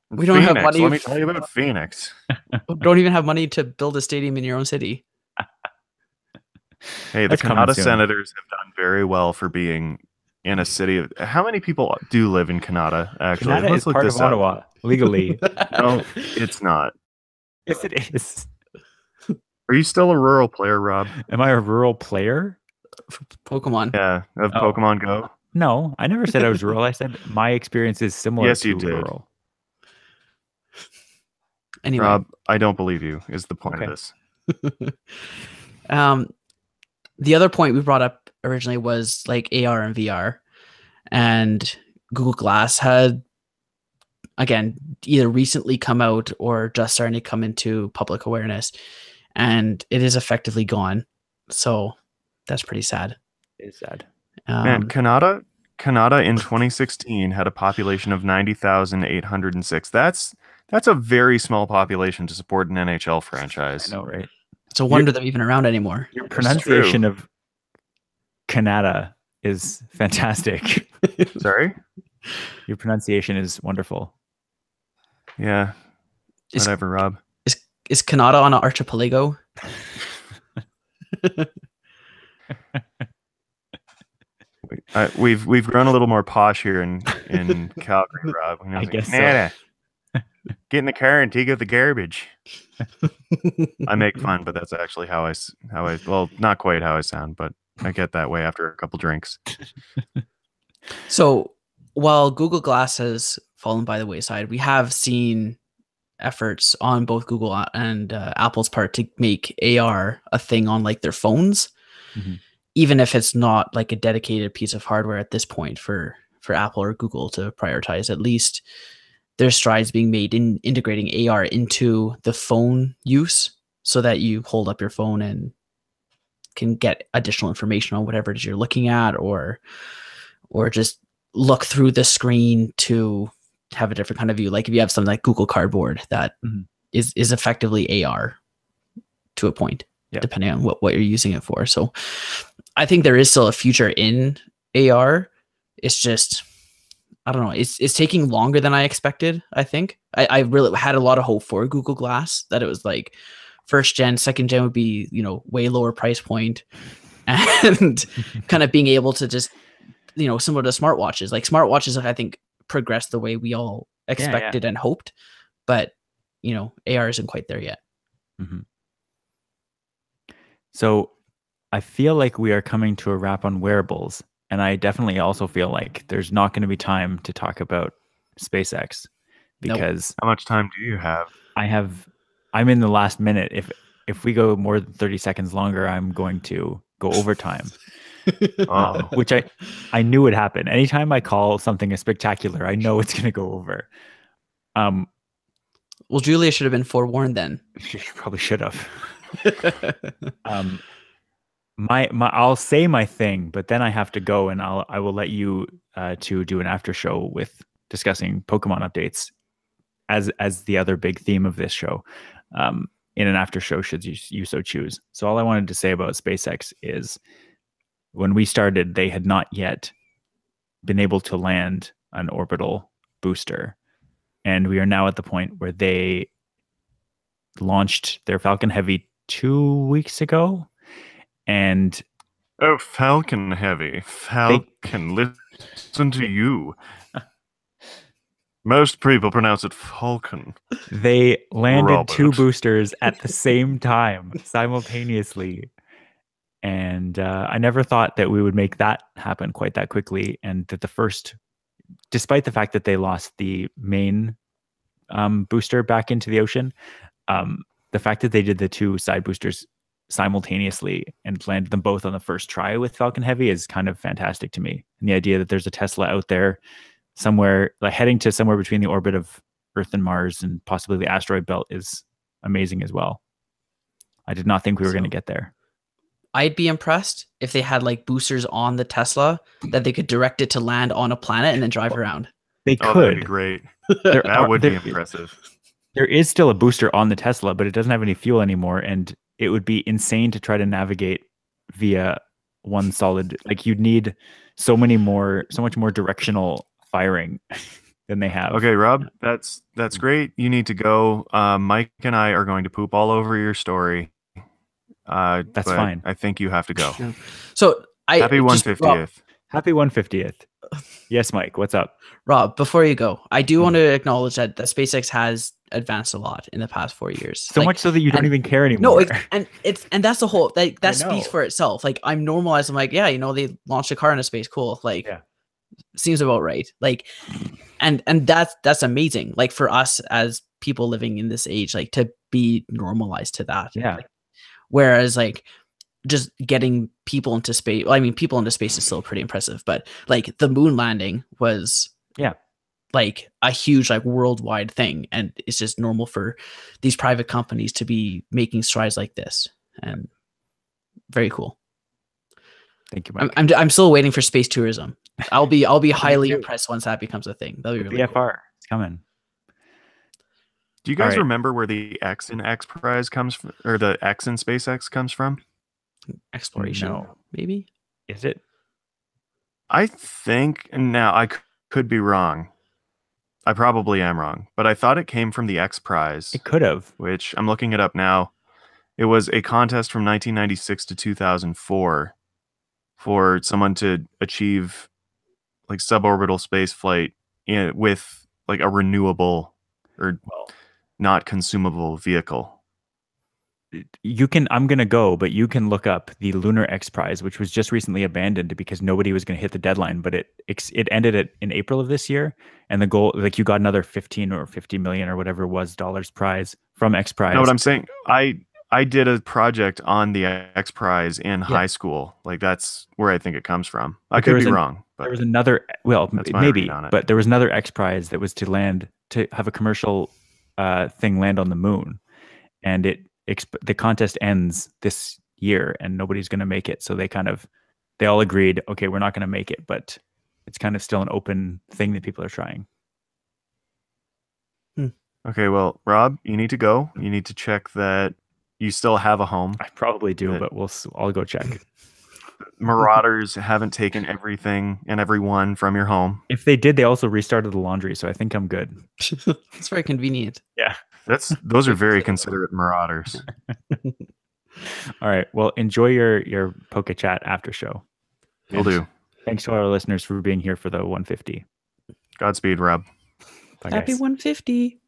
We don't have money. Let me tell you about Phoenix. Don't even have money to build a stadium in your own city. Hey, the Canada Senators have done very well for being in a city of. How many people do live in Canada? Actually, Canada is part of Ottawa legally. No, it's not. Yes, it is. Are you still a rural player, Rob? Am I a rural player? Pokemon. Yeah, of Pokemon Go. No, I never said I was rural. I said my experience is similar to rural. Anyway, Rob, I don't believe you. Is the point of this? The other point we brought up originally was like AR and VR, and Google Glass had, again, either recently come out or just starting to come into public awareness, and it is effectively gone. So that's pretty sad. It is sad. Man, Canada in 2016 had a population of 90,806. That's a very small population to support an NHL franchise. I know, right? It's a wonder they're even around anymore. Your pronunciation of Canada is fantastic. Sorry? Your pronunciation is wonderful. Yeah. Whatever, Rob. Is Canada on an archipelago? We've grown a little more posh here in Calgary, Rob. I guess Canada. Get in the car and take out the garbage. I make fun, but that's actually how I well, not quite how I sound, but I get that way after a couple drinks. So while Google Glass has fallen by the wayside, we have seen efforts on both Google and Apple's part to make AR a thing on like their phones, even if it's not like a dedicated piece of hardware at this point for Apple or Google to prioritize. At least there's strides being made in integrating AR into the phone use so that you hold up your phone and can get additional information on whatever it is you're looking at, or just look through the screen to have a different kind of view. Like if you have something like Google Cardboard that is effectively AR to a point, depending on what you're using it for. So I think there is still a future in AR. It's just, I don't know. It's taking longer than I expected. I think I really had a lot of hope for Google Glass, that it was like first gen, second gen would be, way lower price point, and kind of being able to just, similar to smartwatches. Like smartwatches, I think progressed the way we all expected and hoped, but AR isn't quite there yet. So I feel like we are coming to a wrap on wearables. And I definitely also feel like there's not going to be time to talk about SpaceX, because How much time do you have? I'm in the last minute. If we go more than 30 seconds longer, I'm going to go overtime. Which I knew would happen. Anytime I call something a spectacular, I know it's going to go over. Well, Julia should have been forewarned then. She probably should have. I'll say my thing, but then I have to go, and I will let you to do an after show with discussing Pokemon updates as the other big theme of this show, in an after show should you so choose. So all I wanted to say about SpaceX is, when we started, they had not yet been able to land an orbital booster. And we are now at the point where they launched their Falcon Heavy 2 weeks ago. And Falcon Heavy. Falcon, listen to you. Most people pronounce it Falcon. They landed 2 boosters at the same time, simultaneously. And I never thought that we would make that happen quite that quickly. And that the first, despite the fact that they lost the main booster back into the ocean, the fact that they did the 2 side boosters simultaneously and landed them both on the first try with Falcon Heavy is kind of fantastic to me. And the idea that there's a Tesla out there somewhere, like heading to somewhere between the orbit of Earth and Mars and possibly the asteroid belt, is amazing as well. I did not think we were going to get there. I'd be impressed if they had like boosters on the Tesla that they could direct it to land on a planet and then drive around. They could. That'd be great. That would be impressive. There is still a booster on the Tesla, but it doesn't have any fuel anymore, and it would be insane to try to navigate via one solid. Like you'd need so much more directional firing than they have. Okay, Rob, that's great. You need to go. Mike and I are going to poop all over your story. That's fine. I think you have to go. So happy 150th. Happy 150th. Yes, Mike. What's up, Rob? Before you go, I do want to acknowledge that SpaceX has advanced a lot in the past 4 years. So much so that you don't even care anymore. No, and that's the whole that speaks for itself. Like I'm normalized. I'm like, yeah, they launched a car into space. Cool. Like, seems about right. Like, and that's amazing. Like for us as people living in this age, like to be normalized to that. Yeah. Like, whereas like just getting people into space. Well, I mean, people into space is still pretty impressive, but like the moon landing was like a huge like worldwide thing, and it's just normal for these private companies to be making strides like this, and very cool. Thank you, Mike. I'm still waiting for space tourism. I'll be highly impressed once that becomes a thing. That'll be really BFR. Cool. It's coming. Do you guys remember where the X in X Prize comes from, or the X in SpaceX comes from? Exploration, maybe. Is it? I think, now I could be wrong. I probably am wrong, but I thought it came from the X Prize. It could have. Which I'm looking it up now. It was a contest from 1996 to 2004 for someone to achieve like suborbital space flight with like a renewable or not consumable vehicle. I'm going to go, but you can look up the Lunar X Prize, which was just recently abandoned because nobody was going to hit the deadline, but it ended in April of this year. And the goal, like you got another 15 or 50 million or whatever it was dollars prize from X Prize. No, what I'm saying, I did a project on the X Prize in high school. Like that's where I think it comes from. I could be wrong. But there was another, maybe, but there was another X Prize that was to have a commercial thing land on the moon. And the contest ends this year and nobody's going to make it. So they all agreed, okay, we're not going to make it, but it's kind of still an open thing that people are trying. Okay, well, Rob, you need to go. You need to check that you still have a home. I probably do, but I'll go check. Marauders haven't taken everything and everyone from your home. If they did, they also restarted the laundry, so I think I'm good. It's very convenient. Yeah. Those are very considerate marauders. All right. Well, enjoy your Poke Chat after show. Will do. Thanks to our listeners for being here for the 150. Godspeed, Rob. Bye, Happy guys. 150.